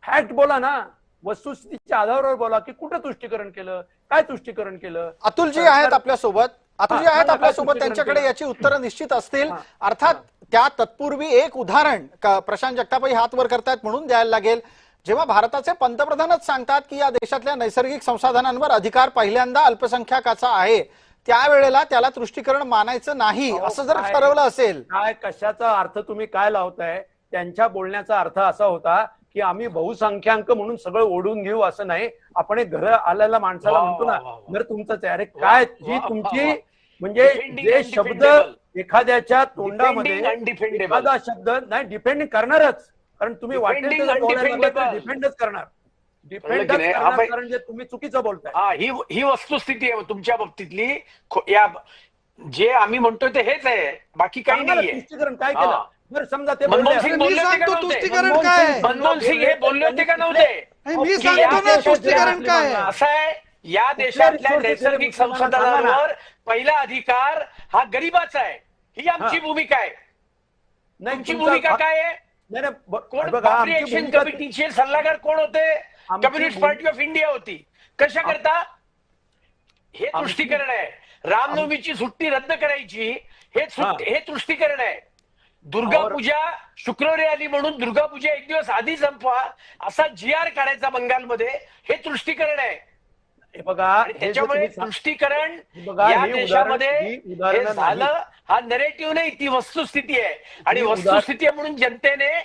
फॅक्ट बोला ना, वस्तुस्थितीच्या आधारावर बोला की कुठं तुष्टीकरण केलं, काय तुष्टीकरण केलं। अतुलजी आहेत आपल्यासोबत, त्यांच्याकडे याची उत्तरं निश्चित असतील। अर्थात त्या तत्पूर्वी एक उदाहरण प्रशांत जगतापही हात वर करतायत म्हणून द्यायला लागेल। जेव्हा भारताचे पंतप्रधानच सांगतात की या देशातल्या नैसर्गिक संसाधनांवर अधिकार पहिल्यांदा अल्पसंख्याकाचा आहे, त्यावेळेला त्याला तुष्टीकरण मानायचं नाही असं जर ठरवलं असेल, काय कशाचा अर्थ तुम्ही काय लावताय? त्यांच्या बोलण्याचा अर्थ असा होता की आम्ही बहुसंख्याक म्हणून सगळं ओढून घेऊ असं नाही, आपण एक घर आलेल्या माणसाला म्हणतो ना, घर तुमचंच आहे। अरे काय ही तुमची, म्हणजे जे शब्द एखाद्याच्या तोंडामध्ये, एखादा शब्द नाही डिपेंड करणारच, कारण तुम्ही वाटेल डिपेंडच करणार, कारण जे तुम्ही चुकीचं बोलताय। ही वस्तुस्थिती आहे तुमच्या बाबतीतली। या जे आम्ही म्हणतोय ते हेच आहे, बाकी काही नाही। तुष्टीकरण काय केलं? बरं समजा ते मनमोहन सिंग बोलले होते का नव्हते? मनमोहन सिंग हे बोलले होते का नव्हते? मी सांगतो ना तुष्टीकरण काय आहे। असं आहे, या देशातल्या नैसर्गिक संसाधनांवर पहिला अधिकार हा गरिबाचा आहे, ही आमची भूमिका आहे। तुमची भूमिका काय आहे? ऍक्शन कमिटीचे सल्लागार कोण होते? कम्युनिस्ट पार्टी ऑफ इंडिया होती। कशा करता? हे तुष्टीकरण आहे। रामनवमीची सुट्टी रद्द करायची हे तुष्टीकरण आहे. दुर्गा पूजा शुक्रवारी आली म्हणून दुर्गा पूजा एक दिवस आधी संपवा असा GR काढायचा बंगालमध्ये, हे तुष्टीकरण आहे. हे बघा, त्याच्यामुळे तुष्टीकरण बघा, या हे देशामध्ये उदाहरण हे झालं. हा नरेटिव्ह नाही, ती वस्तुस्थिती आहे. आणि वस्तुस्थिती आहे म्हणून जनतेने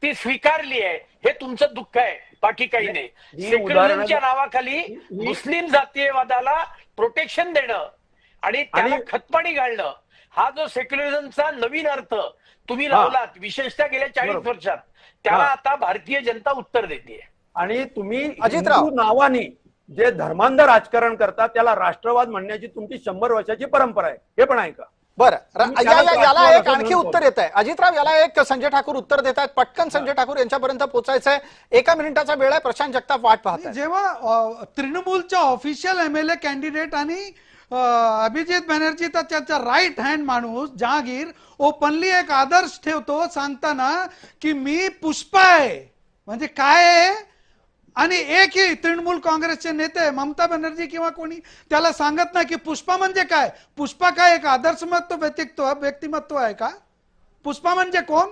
ती स्वीकारली आहे. हे तुमचं दुःख आहे, बाकी काही नाही. सेक्युलरिझमच्या नावाखाली मुस्लिम जातीयवादाला प्रोटेक्शन देणं आणि त्याला खतपाणी घालणं, हा जो सेक्युलरिझमचा नवीन अर्थ तुम्ही लावलात, विशेषतः गेल्या 40 वर्षात, त्याला आता भारतीय जनता उत्तर देते. आणि तुम्ही अजितराव, हिंदू नावाने जे धर्मांध राजकारण करतात त्याला राष्ट्रवाद म्हणण्याची तुमची 100 वर्षाची परंपरा आहे, हे पण आहे का? बरं, याला एक आणखी उत्तर येत आहे. अजितराव, याला एक संजय ठाकूर उत्तर देत आहेत. पटकन संजय ठाकूर यांच्यापर्यंत पोहोचायचंय. 1 मिनिटाचा वेळ आहे. प्रशांत जगताप वाट पाहत आहेत. जेव्हा तृणमूलच्या ऑफिशियल MLA कॅन्डिडेट आणि अभिजित बॅनर्जी तर त्याचा राईट हँड माणूस जहांगीर ओपनली एक आदर्श ठेवतो सांगताना की मी पुष्पा आहे, म्हणजे काय आहे, आणि एकही तृणमूल काँग्रेसचे नेते ममता बॅनर्जी किंवा कोणी त्याला सांगत नाही की पुष्पा म्हणजे काय. पुष्पा काय एक आदर्शमत्व व्यक्तिमत्व आहे का? पुष्पा म्हणजे कोण?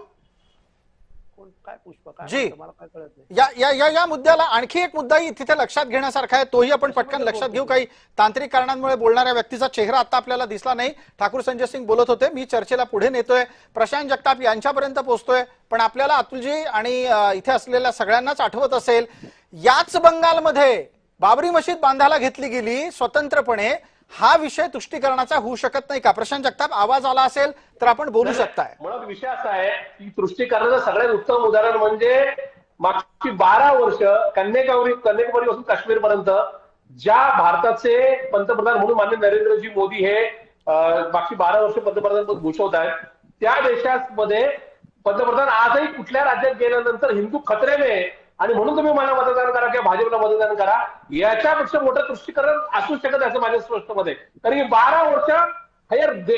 काय पुष्पा काय जी, मला काय कळत नाही. या मुद्द्याला आणखी एक मुद्दाही तिथे लक्षात घेण्यासारखा आहे, तोही आपण पटकन लक्षात घेऊ. काही तांत्रिक कारणांमुळे बोलणाऱ्या व्यक्तीचा चेहरा आता आपल्याला दिसला नाही. ठाकूर संजय सिंग बोलत होते. मी चर्चेला पुढे नेतोय, प्रशांत जगताप यांच्यापर्यंत पोहोचतोय. पण आपल्याला अतुलजी आणि इथे असलेल्या सगळ्यांनाच आठवत असेल, याच बंगालमध्ये बाबरी मशीद बांधायला घेतली गेली स्वतंत्रपणे. हा विषय तुष्टीकरणाचा होऊ शकत नाही का? प्रशांत जगताप, आवाज आला असेल तर आपण बोलू शकताय. मुळात विषय असा आहे की तुष्टीकरणाचं सगळ्यात उत्तम उदाहरण म्हणजे मागची 12 वर्ष कन्याकुमारीपासून काश्मीर पर्यंत ज्या भारताचे पंतप्रधान म्हणून माननीय नरेंद्रजी मोदी हे मागची 12 वर्ष पंतप्रधान घोषवत आहेत, त्या देशामध्ये पंतप्रधान आजही कुठल्या राज्यात गेल्यानंतर हिंदू खतरे में आणि म्हणून तुम्ही मला मतदान करा किंवा भाजपला मतदान करा, याच्यापेक्षा मोठं तुष्टीकरण असू शकत असं माझ्या स्पष्ट मत आहे. कारण की 12 वर्ष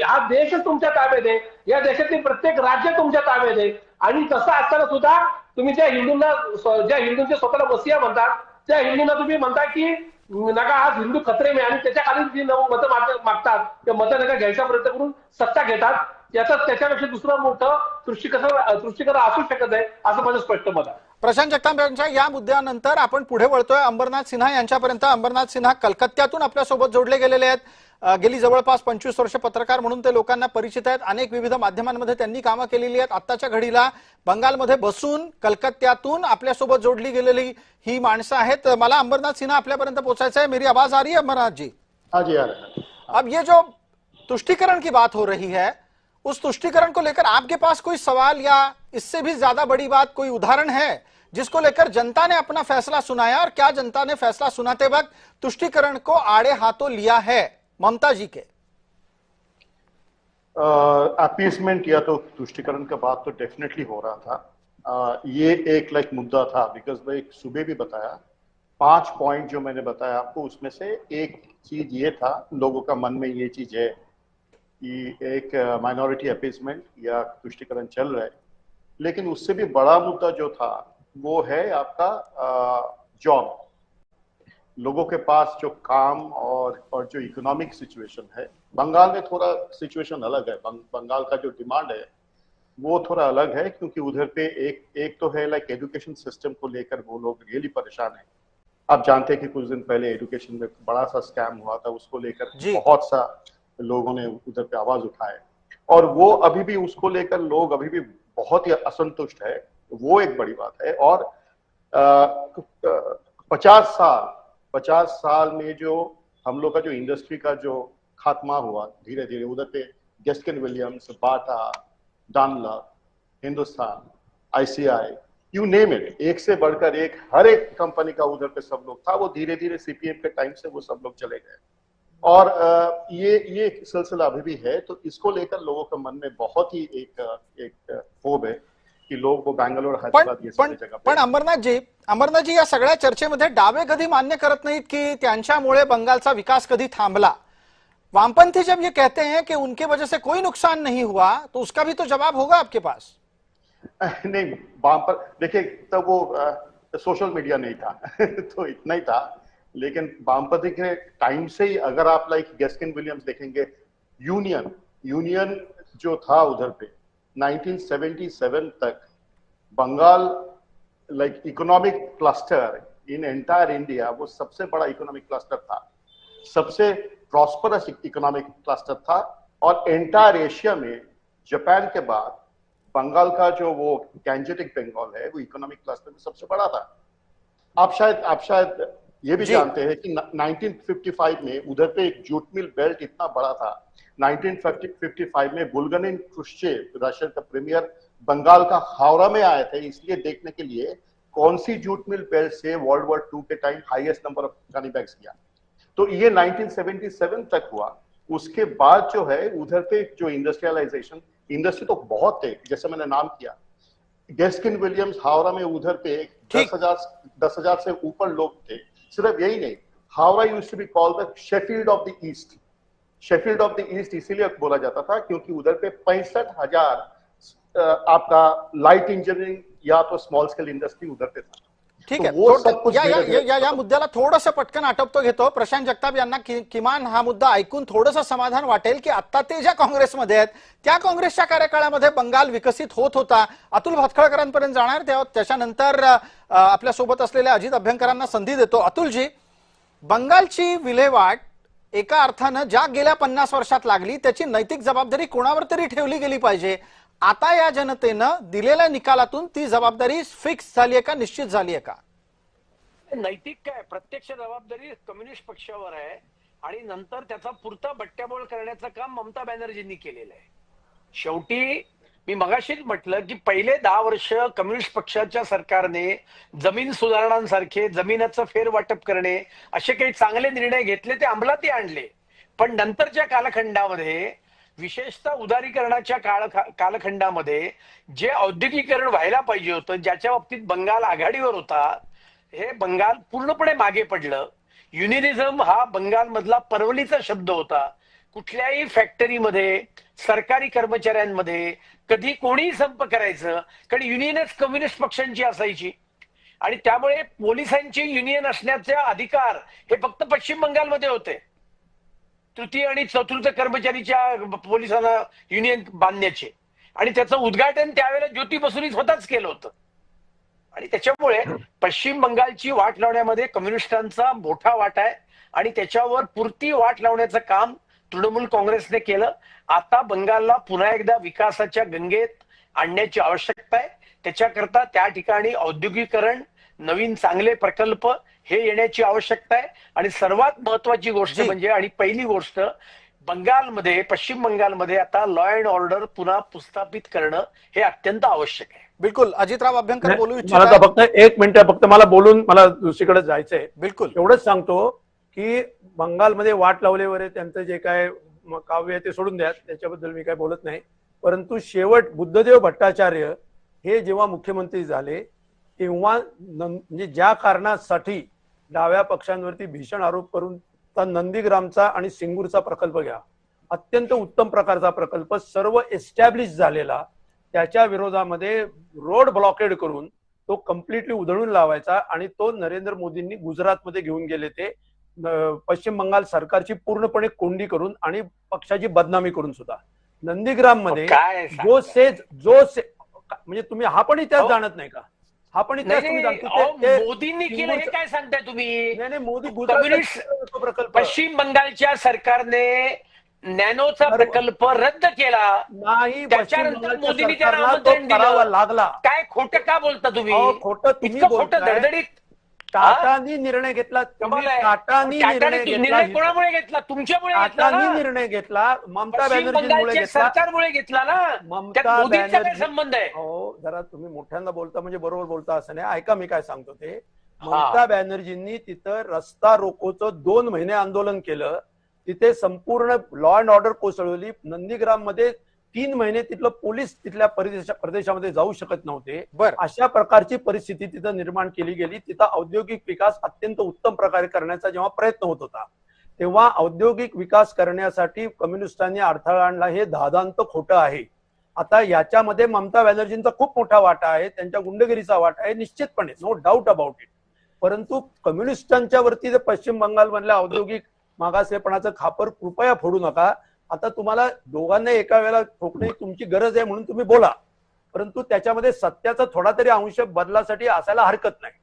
हा देशच तुमच्या ताब्यात आहे, या देशातील प्रत्येक राज्य तुमच्या ताब्यात आहे. आणि तसं असताना सुद्धा तुम्ही ज्या हिंदूंचे स्वतःला मसिया म्हणतात, त्या हिंदूंना तुम्ही म्हणता की नका आज हिंदू खतरे में, आणि त्याच्या खाली जी मतं मागतात त्या मतं नका घ्यायचा प्रयत्न करून सत्ता घेतात. त्याच्यापेक्षा दुसरं मोठं तुष्टीकरण असू शकत आहे असं माझं स्पष्ट मत आहे. प्रशांत जगताप यांच्या या मुद्द्यानंतर आपण पुढे वळतोय अंबरनाथ सिन्हा यांच्यापर्यंत. अंबरनाथ सिन्हा कलकत्त्यातून आपल्यासोबत जोडले गेलेले आहेत. गेली जवळपास 25 वर्ष पत्रकार म्हणून ते लोकांना परिचित आहेत. अनेक विविध माध्यमांमध्ये त्यांनी कामं केलेली आहेत. आत्ताच्या घडीला बंगालमध्ये बसून कलकत्त्यातून आपल्यासोबत जोडली गेलेली ही माणसं आहेत. मला अंबरनाथ सिन्हा आपल्यापर्यंत पोहोचायचं है. मेरी आवाज आ रही है अंबरनाथ जी? हाँ जी, आ रहा है. अब ये जो तुष्टीकरण की बात हो रही है, उस तुष्टीकरण को लेकर आपके पास कोई सवाल या इससे भी ज्यादा बड़ी बात कोई उदाहरण है जिसको लेकर जनता ने अपना फैसला सुनाया, और क्या जनता ने फैसला सुनाते वक्त तुष्टीकरण को आड़े हाथों लिया है ममता जी के? अपीसमेंट या तो तुष्टीकरण का बात तो डेफिनेटली हो रहा था. ये एक मुद्दा था, बिकॉज मैं सुबह भी बताया 5 पॉइंट जो मैंने बताया आपको, उसमें से एक चीज ये था, लोगों का मन में ये चीज है कि एक माइनॉरिटी अपीसमेंट या तुष्टीकरण चल रहा है. लेकिन उससे भी बड़ा मुद्दा जो था वो है आपका जॉब. लोगों के पास जो काम और जो इकोनॉमिक सिचुएशन है, बंगाल में थोड़ा सिचुएशन अलग है. बंगाल का जो डिमांड है वो थोड़ा अलग है, क्योंकि उधर पे एक तो है एजुकेशन सिस्टम को लेकर वो लोग रियली परेशान है. आप जानते हैं कि कुछ दिन पहले एजुकेशन में बड़ा सा स्कैम हुआ था, उसको लेकर बहुत सा लोगों ने उधर पे आवाज उठाए, और वो अभी भी उसको लेकर लोग अभी भी बहुत ही असंतुष्ट है. वो एक बड़ी बात है. और 50 साल में जो हम लोग का जो इंडस्ट्री का जो खात्मा हुआ धीरे धीरे, उधर पे Guest Keen Williams, Bata, Dunlop, Hindustan, ICI, you name it, एक से बढ़कर एक, हर एक कंपनी का उधर पे सब लोग था. वो धीरे धीरे CPM के टाइम से वो सब लोग चले गए, और ये सिलसिला अभी भी है. तो इसको लेकर लोगों के मन में बहुत ही एक क्षोभ है की लोग वो बैंगलोर, हैदराबाद ये सगळ्या जगह. पण अंबरनाथ जी या सगळ्या चर्चेमध्ये डावे कधी मान्य करत नाहीत की त्यांच्यामुळे बंगालचा विकास कधी थांबला. वामपंथी जब ये कहते हैं कि उनके वजह से कोई नुकसान नहीं हुआ, तो उसका भी तो जवाब होगा आपके पास. नहीं, वाम पर देखिए, तब वो सोशल मीडिया नहीं था तो इतना ही था. लेकिन वामपंथी के टाइम से ही अगर आप गेस्किन विलियम्स देखेंगे, यूनियन जो था उधर पे 1977 तक Bengal like economic cluster in entire India वो सबसे बड़ा इकोनॉमिक क्लस्टर था, सबसे प्रॉस्परस इकोनॉमिक क्लस्टर था, और एंटायर एशिया में जापान के बाद बंगाल का जो वो गैंजेटिक बंगाल है वो इकोनॉमिक क्लस्टर में सबसे बड़ा था। आप शायद ये भी जानते हैं कि 1955 में उधर पे एक जूट मिल बेल्ट इतना बड़ा था। 1955 में बुल्गारिन क्रुश्चेव रशिया का प्रीमियर बंगाल का हावड़ा में आए थे इसलिए देखने के लिए कौन सी जूट मिल बेल्ट से वर्ल्ड वॉर 2 के time highest number of gunny bags किया। तो ये 1977 तक हुआ। उसके बाद जो है उधर पे जो इंडस्ट्रियलाइजेशन, इंडस्ट्री तो बहुत थे, जैसे मैंने नाम किया गेस्किन विलियम्स हावड़ा में उधर पे 10,000 से ऊपर लोग थे। सिर्फ यही नहीं, Howrah used to be called the Sheffield of the East. Sheffield of the East इसीलिए बोला जाता था क्योंकि उधर पे 65,000 आपका लाइट इंजीनियरिंग या तो स्मॉल स्केल इंडस्ट्री उधर पे था। ठीक तो आहे, वो सब कुछ या मुद्द्याला थोडंसं पटकन आटपतो घेतो। प्रशांत जगताप यांना किमान हा मुद्दा ऐकून थोडंसं समाधान वाटेल की आता ते ज्या काँग्रेसमध्ये आहेत त्या काँग्रेसच्या कार्यकाळामध्ये बंगाल विकसित होत होता। अतुल भातखळकरांपर्यंत जाणार, त्याच्यानंतर आपल्या सोबत असलेल्या अजित अभ्यंकरांना संधी देतो। अतुलजी, बंगालची विल्हेवाट एका अर्थानं ज्या गेल्या 50 वर्षात लागली त्याची नैतिक जबाबदारी कोणावर तरी ठेवली गेली पाहिजे। आता या जनतेनं दिलेल्या निकालातून ती जबाबदारी फिक्स झाली आहे का, निश्चित झाली आहे का? नैतिक काय, प्रत्यक्ष जबाबदारी कम्युनिस्ट पक्षावर आहे आणि नंतर त्याचा पुरता बट्ट्याबोळ करण्याचं काम ममता बॅनर्जींनी केलेलं आहे। शेवटी मी मगाशीच म्हटलं की पहिले 10 वर्ष कम्युनिस्ट पक्षाच्या सरकारने जमीन सुधारणांसारखे, जमिनीचं फेरवाटप करणे असे काही चांगले निर्णय घेतले, ते अंमलातही आणले। पण नंतरच्या कालखंडामध्ये, विशेषतः उदारीकरणाच्या कालखंडामध्ये जे औद्योगिकीकरण व्हायला पाहिजे होतं, ज्याच्या बाबतीत बंगाल आघाडीवर होता, हे बंगाल पूर्णपणे मागे पडलं। युनियनिझम हा बंगालमधला परवलीचा शब्द होता। कुठल्याही फॅक्टरीमध्ये, सरकारी कर्मचाऱ्यांमध्ये कधी कोणीही संप करायचं, कारण युनियनच कम्युनिस्ट पक्षांची असायची आणि त्यामुळे पोलिसांची युनियन असण्याचे अधिकार हे फक्त पश्चिम बंगालमध्ये होते। तृतीय आणि चतुर्थ कर्मचारीच्या पोलिसांना युनियन बांधण्याचे, आणि त्याचं उद्घाटन त्यावेळेला ज्योती बसूंनी स्वतःच केलं होतं। आणि त्याच्यामुळे पश्चिम बंगालची वाट लावण्यामध्ये कम्युनिस्टांचा मोठा वाटा आहे आणि त्याच्यावर पुरती वाट लावण्याचं काम तृणमूल काँग्रेसने केलं। आता बंगालला पुन्हा एकदा विकासाच्या गंगेत आणण्याची आवश्यकता आहे। त्याच्याकरता त्या ठिकाणी औद्योगिकरण, नवीन चांगले प्रकल्प हे येण्याची आवश्यकता आहे। आणि सर्वात महत्वाची गोष्ट म्हणजे, आणि पहिली गोष्ट, बंगालमध्ये, पश्चिम बंगालमध्ये आता लॉ अँड ऑर्डर पुन्हा प्रस्थापित करणं हे अत्यंत आवश्यक आहे। बिलकुल, अजितराव अभ्यंकर बोलू मला इच्छितात? फक्त 1 मिनिट, फक्त मला बोलून मला दुसरीकडे जायचंय। बिलकुल, एवढंच सांगतो की बंगालमध्ये वाट लावल्यावर त्यांचं जे काय काव्य आहे ते सोडून द्या, त्याच्याबद्दल मी काय बोलत नाही। परंतु शेवट बुद्धदेव भट्टाचार्य हे जेव्हा मुख्यमंत्री झाले तेव्हा म्हणजे ज्या कारणासाठी डाव्या पक्षांवरती भीषण आरोप करून नंदीग्रामचा आणि सिंगूरचा प्रकल्प घ्या, अत्यंत उत्तम प्रकारचा प्रकल्प, सर्व एस्टॅब्लिश झालेला, त्याच्या विरोधामध्ये रोड ब्लॉकेड करून तो कम्प्लिटली उधळून लावायचा आणि तो नरेंद्र मोदींनी गुजरातमध्ये घेऊन गेले, ते पश्चिम बंगाल सरकारची पूर्णपणे कोंडी करून आणि पक्षाची बदनामी करून सुद्धा। नंदीग्राम मध्ये म्हणजे तुम्ही हा पण इतिहास जाणत नाही का? हा पण इतिहास तुम्ही जाणतो मोदींनी केलं हे काय सांगताय तुम्ही? नाही, मोदी कम्युनिस्ट प्रकल्प, पश्चिम बंगालच्या सरकारने नॅनोचा प्रकल्प रद्द केला नाही, त्याच्यानंतर मोदींनी त्याला आमंत्रण दिलं लागला। काय खोटं का बोलता तुम्ही? खोटं तुम्ही खोटं धडधडीत टाटानी निर्णय घेतला, टाटानी निर्णय कोणामुळे घेतला? तुमच्यामुळे घेतला ना? निर्णय घेतला ममता बॅनर्जीमुळे घेतला, सरकारमुळे घेतला ना। ममता मोदींचा काय संबंध आहे? हो, जरा तुम्ही मोठ्यांदा बोलता म्हणजे बरोबर बोलता असं नाही। ऐका मी काय सांगतो ते, ममता बॅनर्जींनी तिथं रस्ता रोकोचं 2 महिने आंदोलन केलं, तिथे संपूर्ण लॉ अँड ऑर्डर कोसळवली। नंदीग्राम मध्ये 3 महिने तिथलं पोलीस तिथल्या प्रदेशामध्ये जाऊ शकत नव्हते। अशा प्रकारची परिस्थिती तिथं निर्माण केली गेली। तिथं औद्योगिक विकास अत्यंत उत्तम प्रकारे करण्याचा जेव्हा प्रयत्न होत होता, तेव्हा औद्योगिक विकास करण्यासाठी कम्युनिस्टांनी अडथळा आणला, हे धादांत खोटं आहे। आता याच्यामध्ये ममता बॅनर्जींचा खूप मोठा वाटा आहे, त्यांच्या गुंडगिरीचा वाटा आहे निश्चितपणे, नो डाऊट अबाउट इट। परंतु कम्युनिस्टांच्या वरती पश्चिम बंगाल मधल्या औद्योगिक मागासलेपणाचं खापर कृपया फोडू नका। आता तुम्हाला दोघांना एका वेळेला ठोकणे तुमची गरज आहे म्हणून तुम्ही बोला, परंतु त्याच्यामध्ये सत्याचा थोडा तरी अंश बदलासाठी असायला हरकत नाही.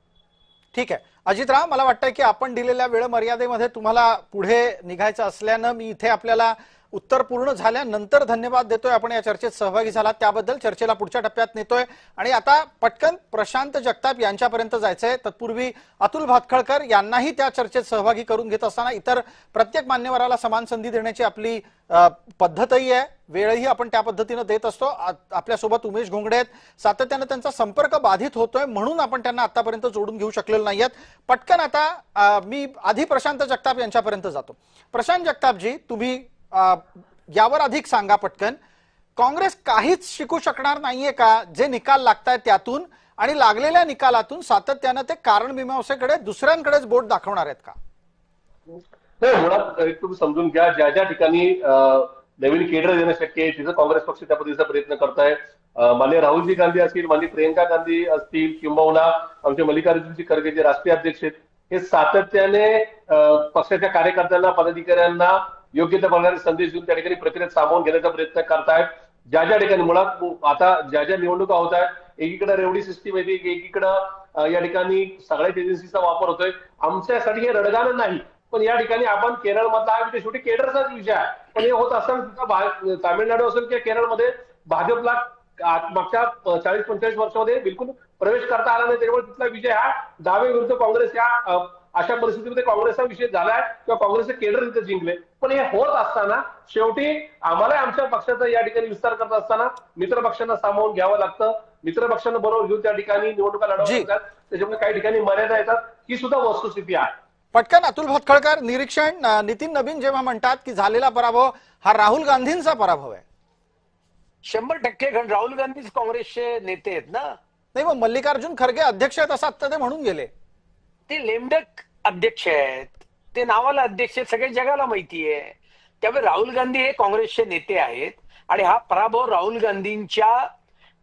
ठीक आहे अजितराव, मला वाटतं की आपण दिलेल्या वेळ मर्यादेमध्ये तुम्हाला पुढे निघायचं असल्यानं मी इथे आपल्याला उत्तर पूर्ण झाल्यानंतर धन्यवाद देतोय. आपण या चर्चेत सहभागी झालात त्याबद्दल. चर्चेला पुढच्या टप्प्यात नेतोय आणि आता पटकन प्रशांत जगताप यांच्यापर्यंत जायचंय. तत्पूर्वी अतुल भातखळकर यांनाही त्या चर्चेत सहभागी करून घेत असताना इतर प्रत्येक मान्यवराला समान संधी देण्याची आपली पद्धतही आहे, वेळही आपण त्या पद्धतीनं देत असतो. आपल्यासोबत उमेश घोंगडे आहेत, सातत्यानं त्यांचा संपर्क बाधित होतोय म्हणून आपण त्यांना आतापर्यंत जोडून घेऊ शकलेलो नाहीयेत. पटकन आता मी आधी प्रशांत जगताप यांच्यापर्यंत जातो. प्रशांत जगतापजी, तुम्ही यावर अधिक सांगा पटकन. काँग्रेस काहीच शिकू शकणार नाहीये का जे निकाल लागतायत त्यातून, आणि लागलेल्या निकालातून सातत्यानं ते कारण मीमांसेकडे दुसऱ्यांकडेच बोट दाखवणार आहेत का? मुळात एक तुम्ही समजून घ्या, ज्या ज्या ठिकाणी नवीन केडर देणं शक्य आहे तिथं काँग्रेस पक्ष त्या पद्धतीचा प्रयत्न करताय. माननीय राहुलजी गांधी असतील, माननीय प्रियंका गांधी असतील, किंबहुना आमचे मल्लिकार्जुनजी खरगे जे राष्ट्रीय अध्यक्ष आहेत, हे सातत्याने पक्षाच्या कार्यकर्त्यांना, पदाधिकाऱ्यांना योग्य त्या प्रकारे संदेश देऊन त्या ठिकाणी प्रक्रियेत सामावून घेण्याचा प्रयत्न करतायत. ज्या ज्या ठिकाणी मुळात आता ज्या ज्या निवडणुका होत आहेत, एकीकडे रेवडी सिस्टीम आहे, एकीकडं या ठिकाणी सगळ्याच एजन्सीचा वापर होतोय. आमच्यासाठी हे रडगाणं नाही, पण या ठिकाणी आपण केरळ मधला हा विषय शेवटी केरळचाच विषय आहे. पण हे होत असताना तामिळनाडू असेल किंवा केरळमध्ये भाजपला मागच्या 40-45 वर्षामध्ये बिलकुल प्रवेश करता आला नाही. त्यामुळे तिथला विजय हा डावे विरुद्ध काँग्रेस या अशा परिस्थितीमध्ये काँग्रेसचा विषय झालाय किंवा काँग्रेसचे केडर तिथे जिंकले. पण हे होत असताना शेवटी आम्हाला आमच्या पक्षाचा या ठिकाणी विस्तार करत असताना मित्र पक्षांना सामावून घ्यावं लागतं. मित्र पक्षांना बरोबर घेऊन त्या ठिकाणी निवडणुका लढवाव्या लागतात. त्याच्यामुळे काही ठिकाणी मर्यादा येतात, ही सुद्धा वस्तुस्थिती आहे. पटकन अतुल भातखळकर, निरीक्षण. नितीन नबीन जेव्हा म्हणतात की झालेला पराभव हा राहुल गांधींचा पराभव आहे, 100% राहुल गांधीच काँग्रेसचे नेते आहेत ना. नाही, मग मल्लिकार्जुन खरगे अध्यक्ष आहेत असं आता ते म्हणून गेले. ते लेमडक अध्यक्ष आहेत, ते नावाला अध्यक्ष आहेत, सगळ्या जगाला माहिती आहे. त्यामुळे राहुल गांधी हे काँग्रेसचे नेते आहेत आणि हा पराभव राहुल गांधींच्या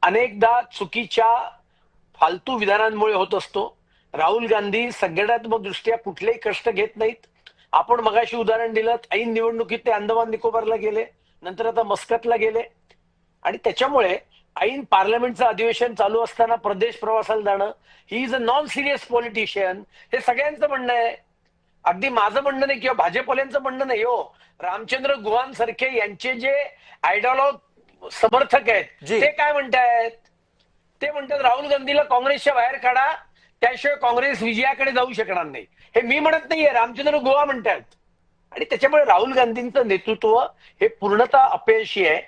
अनेकदा चुकीच्या फालतू विधानांमुळे होत असतो. राहुल गांधी संघटनात्मक दृष्ट्या कुठलेही कष्ट घेत नाहीत. आपण मगाशी उदाहरण दिलं, ऐन निवडणुकीत ते अंदमान निकोबारला गेले, नंतर आता मस्कतला गेले आणि त्याच्यामुळे ऐन पार्लमेंटचं अधिवेशन चालू असताना प्रदेश प्रवासाला जाणं, he is a non serious politician, हे सगळ्यांचं म्हणणं आहे. अगदी माझं म्हणणं नाही किंवा भाजपवाल्यांचं म्हणणं नाही हो. रामचंद्र गुहान सारखे यांचे जे आयडिओलॉग समर्थक आहेत ते काय म्हणतायत? ते म्हणतात राहुल गांधीला काँग्रेसच्या बाहेर काढा, त्याशिवाय काँग्रेस विजयाकडे जाऊ शकणार नाही. हे मी म्हणत नाहीये, रामचंद्र गुहा म्हणतात. आणि त्याच्यामुळे राहुल गांधींचं नेतृत्व हे पूर्णतः अपयशी आहे.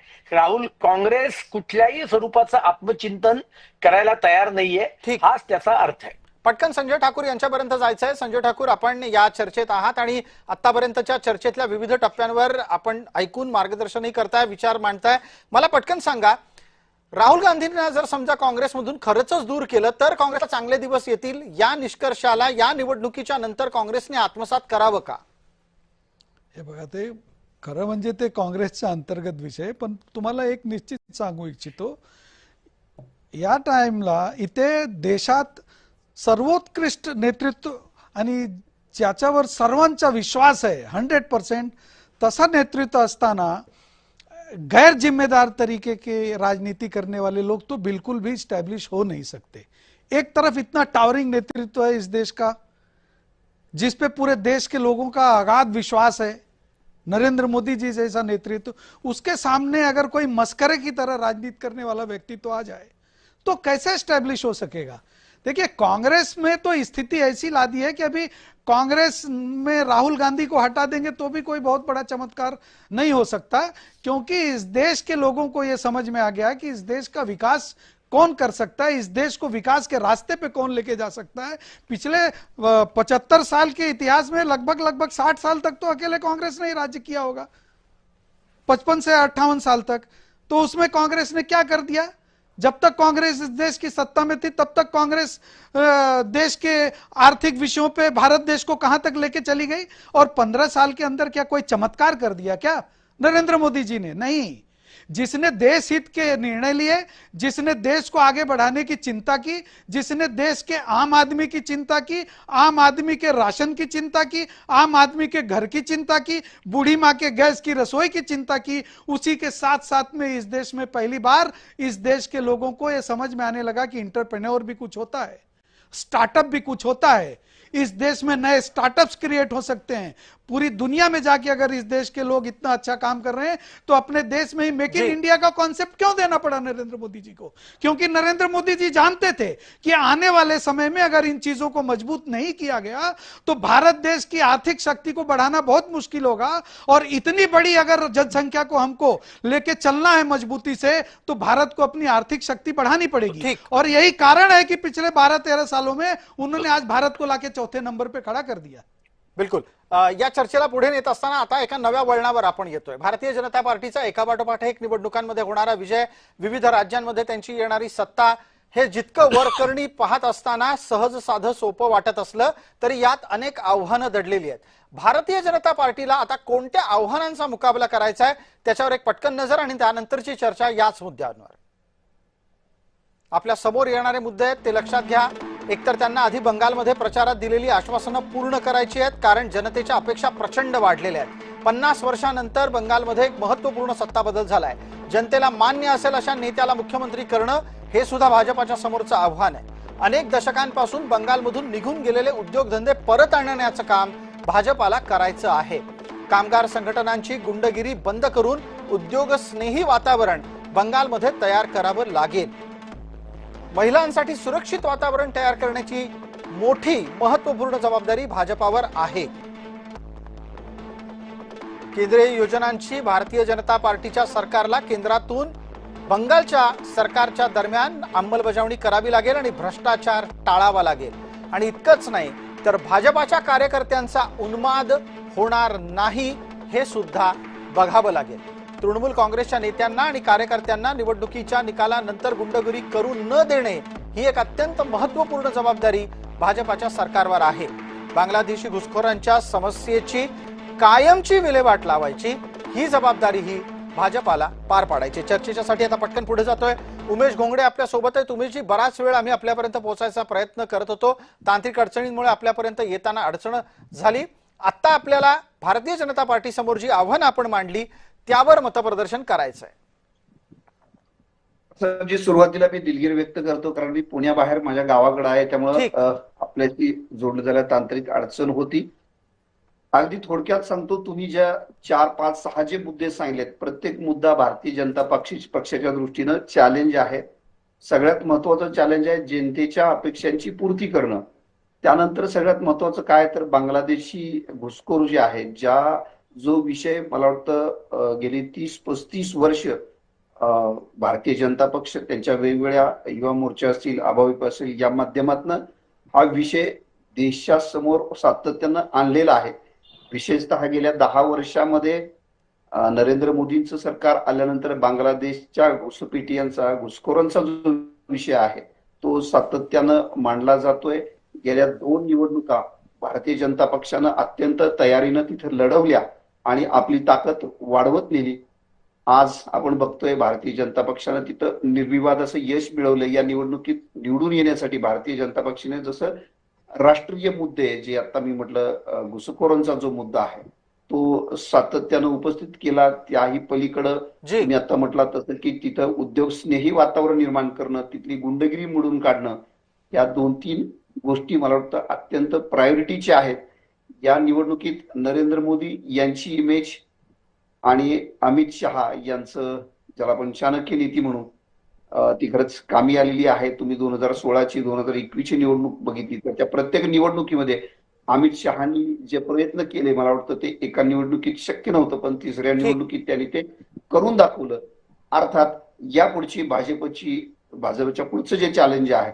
काँग्रेस कुठल्याही स्वरूपाचं आत्मचिंतन करायला तयार नाहीये, हाच त्याचा अर्थ आहे. पटकन संजय ठाकूर यांच्यापर्यंत जायचंय. संजय ठाकूर, आपण या चर्चेत आहात आणि आतापर्यंतच्या चर्चेतल्या विविध टप्प्यांवर आपण ऐकून मार्गदर्शनही करताय, विचार मांडताय. मला पटकन सांगा, राहुल गांधींना जर समजा काँग्रेसमधून खरंच दूर केलं तर काँग्रेसला चांगले दिवस येतील, या निष्कर्षाला या निवडणुकीच्या नंतर काँग्रेसने आत्मसात करावं का? हे बघा, ते खरं म्हणजे ते काँग्रेसचा अंतर्गत विषय, पण तुम्हाला एक निश्चित सांगू इच्छितो, या टाइमला इथे देशात सर्वोत्कृष्ट नेतृत्व आणि ज्याच्यावर सर्वांचा विश्वास आहे 100%, तसा नेतृत्व असताना गैर जिम्मेदार तरीके के राजनीति करने वाले लोग तो बिल्कुल भी स्टैब्लिश हो नहीं सकते. एक तरफ इतना टावरिंग नेतृत्व है इस देश का, जिस पे पूरे देश के लोगों का अगाध विश्वास है, नरेंद्र मोदी जी जैसा नेतृत्व, उसके सामने अगर कोई मस्करे की तरह राजनीति करने वाला व्यक्ति तो आ जाए तो कैसे स्टैब्लिश हो सकेगा? देखिए, कांग्रेस में तो स्थिति ऐसी ला दी है कि अभी कांग्रेस में राहुल गांधी को हटा देंगे तो भी कोई बहुत बड़ा चमत्कार नहीं हो सकता, क्योंकि इस देश के लोगों को यह समझ में आ गया है कि इस देश का विकास कौन कर सकता है, इस देश को विकास के रास्ते पे कौन लेके जा सकता है. पिछले 75 साल के इतिहास में लगभग 60 साल तक तो अकेले कांग्रेस ने ही राज्य किया होगा, 55 से 58 साल तक. तो उसमें कांग्रेस ने क्या कर दिया? जब तक कांग्रेस इस देश की सत्ता में थी तब तक कांग्रेस देश के आर्थिक विषयों पे भारत देश को कहां तक लेके चली गई, और 15 साल के अंदर क्या कोई चमत्कार कर दिया क्या नरेंद्र मोदी जी ने? नहीं. जिसने देश हित के निर्णय लिए, जिसने देश को आगे बढ़ाने की चिंता की, जिसने देश के आम आदमी की चिंता की, आम आदमी के राशन की चिंता की, आम आदमी के घर की चिंता की, बूढ़ी माँ के गैस की रसोई की चिंता की, उसी के साथ साथ में इस देश में पहली बार इस देश के लोगों को यह समझ में आने लगा कि एंटरप्रेन्योर भी कुछ होता है, स्टार्टअप भी कुछ होता है। इस देश में नए स्टार्टअप्स क्रिएट हो सकते हैं। पूरी दुनिया में जाके अगर इस देश के लोग इतना अच्छा काम कर रहे हैं तो अपने देश में ही मेक इन इंडिया का कॉन्सेप्ट क्यों देना पड़ा नरेंद्र मोदी जी को? क्योंकि नरेंद्र मोदी जी जानते थे कि आने वाले समय में अगर इन चीजों को मजबूत नहीं किया गया तो भारत देश की आर्थिक शक्ति को बढ़ाना बहुत मुश्किल होगा। और इतनी बड़ी अगर जनसंख्या को हमको लेके चलना है मजबूती से तो भारत को अपनी आर्थिक शक्ति बढ़ानी पड़ेगी। और यही कारण है कि पिछले 12-13 सालों में उन्होंने आज भारत को लाके चौथे नंबर पे खड़ा कर दिया। बिलकुल। या चर्चेला पुढे नेत असताना आता एका नव्या वळणावर आपण येतोय। भारतीय जनता पार्टीचा एकापाठोपाठ एक निवडणुकांमध्ये होणारा विजय, विविध राज्यांमध्ये त्यांची येणारी सत्ता, हे जितकं वरकरणी पाहत असताना सहज साधं सोपं वाटत असलं तरी यात अनेक आव्हानं दडलेली आहेत। भारतीय जनता पार्टीला आता कोणत्या आव्हानांचा मुकाबला करायचा आहे त्याच्यावर एक पटकन नजर आणि त्यानंतरची चर्चा याच मुद्द्यांवर। आपल्या समोर येणारे मुद्दे आहेत ते लक्षात घ्या। एकतर त्यांना आधी बंगालमध्ये प्रचारात दिलेली आश्वासनं पूर्ण करायची आहेत कारण जनतेच्या अपेक्षा प्रचंड वाढलेल्या आहेत। 50 वर्षांनंतर बंगालमध्ये एक महत्त्वपूर्ण सत्ता बदल झालाय। जनतेला मान्य असेल अशा नेत्याला मुख्यमंत्री करणं हे सुद्धा भाजपाच्या समोरचं आव्हान आहे। अनेक दशकांपासून बंगालमधून निघून गेलेले उद्योगधंदे परत आणण्याचं काम भाजपाला करायचं आहे। कामगार संघटनांची गुंडगिरी बंद करून उद्योगस्नेही वातावरण बंगालमध्ये तयार करावं लागेल। महिलांसाठी सुरक्षित वातावरण तयार करण्याची मोठी महत्त्वपूर्ण जबाबदारी भाजपावर आहे। केंद्रीय योजनांची भारतीय जनता पार्टीच्या सरकारला केंद्रातून बंगालच्या सरकारच्या दरम्यान अंमलबजावणी करावी लागेल आणि भ्रष्टाचार टाळावा लागेल। आणि इतकंच नाही तर भाजपाच्या कार्यकर्त्यांचा उन्माद होणार नाही हे सुद्धा बघावं लागेल। तृणमूल काँग्रेसच्या नेत्यांना आणि कार्यकर्त्यांना निवडणुकीच्या निकालानंतर गुंडगिरी करू न देणे ही एक अत्यंत महत्त्वपूर्ण जबाबदारी भाजपाच्या सरकारवर आहे। बांगलादेशी घुसखोरांच्या समस्येची कायमची विल्हेवाट लावायची ही जबाबदारी ही भाजपाला पार पाडायची। चर्चेच्यासाठी आता पटकन पुढे जातोय उमेश घोंगडे आपल्या सोबत आहे। उमेशजी, बराच वेळ आम्ही आपल्यापर्यंत पोहोचायचा प्रयत्न करत होतो, तांत्रिक अडचणींमुळे आपल्यापर्यंत येताना अडचण झाली। आता आपल्याला भारतीय जनता पार्टी समोर जी आव्हानं आपण मांडली त्यावर मतप्रदर्शन करायचंय। जी सुरुवातीला मी दिलगिरी व्यक्त करतो कारण मी पुण्याबाहेर माझ्या गावाकडे आहे, त्यामुळे आपल्याशी जोडलं जायला तांत्रिक अडचण होती। अगदी थोडक्यात सांगतो, तुम्ही ज्या 4, 5, 6 जे मुद्दे सांगितलेत प्रत्येक मुद्दा भारतीय जनता पक्षाच्या दृष्टीनं चॅलेंज आहे। सगळ्यात महत्वाचं चॅलेंज आहे जनतेच्या अपेक्षांची पूर्ती करणं। त्यानंतर सगळ्यात महत्वाचं काय तर बांगलादेशी घुसखोर जे आहे, जो विषय मला वाटतं गेली 30-35 वर्ष भारतीय जनता पक्ष त्यांच्या वेगवेगळ्या युवा मोर्चा असतील, अभाविप असेल, या माध्यमातून हा विषय देशासमोर सातत्यानं आणलेला आहे। विशेषतः गेल्या 10 वर्षामध्ये नरेंद्र मोदींचं सरकार आल्यानंतर बांगलादेशच्या घुसपेटियांचा, घुसखोरांचा जो विषय आहे तो सातत्यानं मांडला जातोय। गेल्या 2 निवडणुका भारतीय जनता पक्षानं अत्यंत तयारीनं तिथे लढवल्या आणि आपली ताकद वाढवत नेली। आज आपण बघतोय भारतीय जनता पक्षानं तिथं निर्विवाद असं यश मिळवलं। या निवडणुकीत निवडून येण्यासाठी भारतीय जनता पक्षाने जसं राष्ट्रीय मुद्दे जे आता मी म्हटलं घुसखोरांचा जो मुद्दा आहे तो सातत्यानं उपस्थित केला, त्याही पलीकडं मी आता म्हटलं तसं की तिथं उद्योग स्नेही वातावरण निर्माण करणं, तिथली गुंडगिरी मोडून काढणं, या 2-3 गोष्टी मला वाटतं अत्यंत प्रायोरिटीच्या आहेत। या निवडणुकीत नरेंद्र मोदी यांची इमेज आणि अमित शहा यांचं, ज्याला आपण चाणक्य नीती म्हणू, ती खरंच कामी आलेली आहे। तुम्ही 2016ची 2021ची निवडणूक बघितली तर त्या प्रत्येक निवडणुकीमध्ये अमित शहानी जे प्रयत्न केले मला वाटतं ते एका निवडणुकीत शक्य नव्हतं, पण तिसऱ्या निवडणुकीत त्यांनी ते करून दाखवलं। अर्थात या पुढची भाजपच्या पुढचं जे चॅलेंज आहे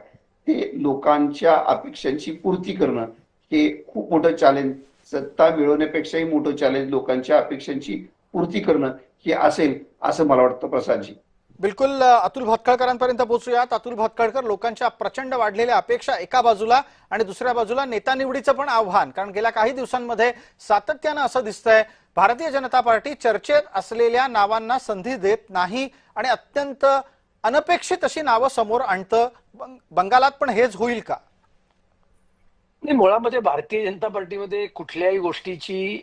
ते लोकांच्या अपेक्षांची पूर्ती करणं हे खूप मोठं चॅलेंज, सत्ता मिळवण्यापेक्षाही मोठं चॅलेंज लोकांच्या अपेक्षांची पूर्ती करणं हे असेल असं मला वाटतं प्रसादजी। बिलकुल अतुल भतकळकरांपर्यंत पोहोचूयात. अतुल भतकळकर, लोकांच्या प्रचंड वाढलेल्या अपेक्षा एका बाजूला आणि दुसऱ्या बाजूला नेता निवडीचं पण आव्हान. कारण गेल्या काही दिवसांमध्ये सातत्यानं असं दिसतंय भारतीय जनता पार्टी चर्चेत असलेल्या नावांना संधी देत नाही आणि अत्यंत अनपेक्षित अशी नावं समोर आणतं. बंगालात पण हेच होईल का? नाही, मुळामध्ये भारतीय जनता पार्टीमध्ये कुठल्याही गोष्टीची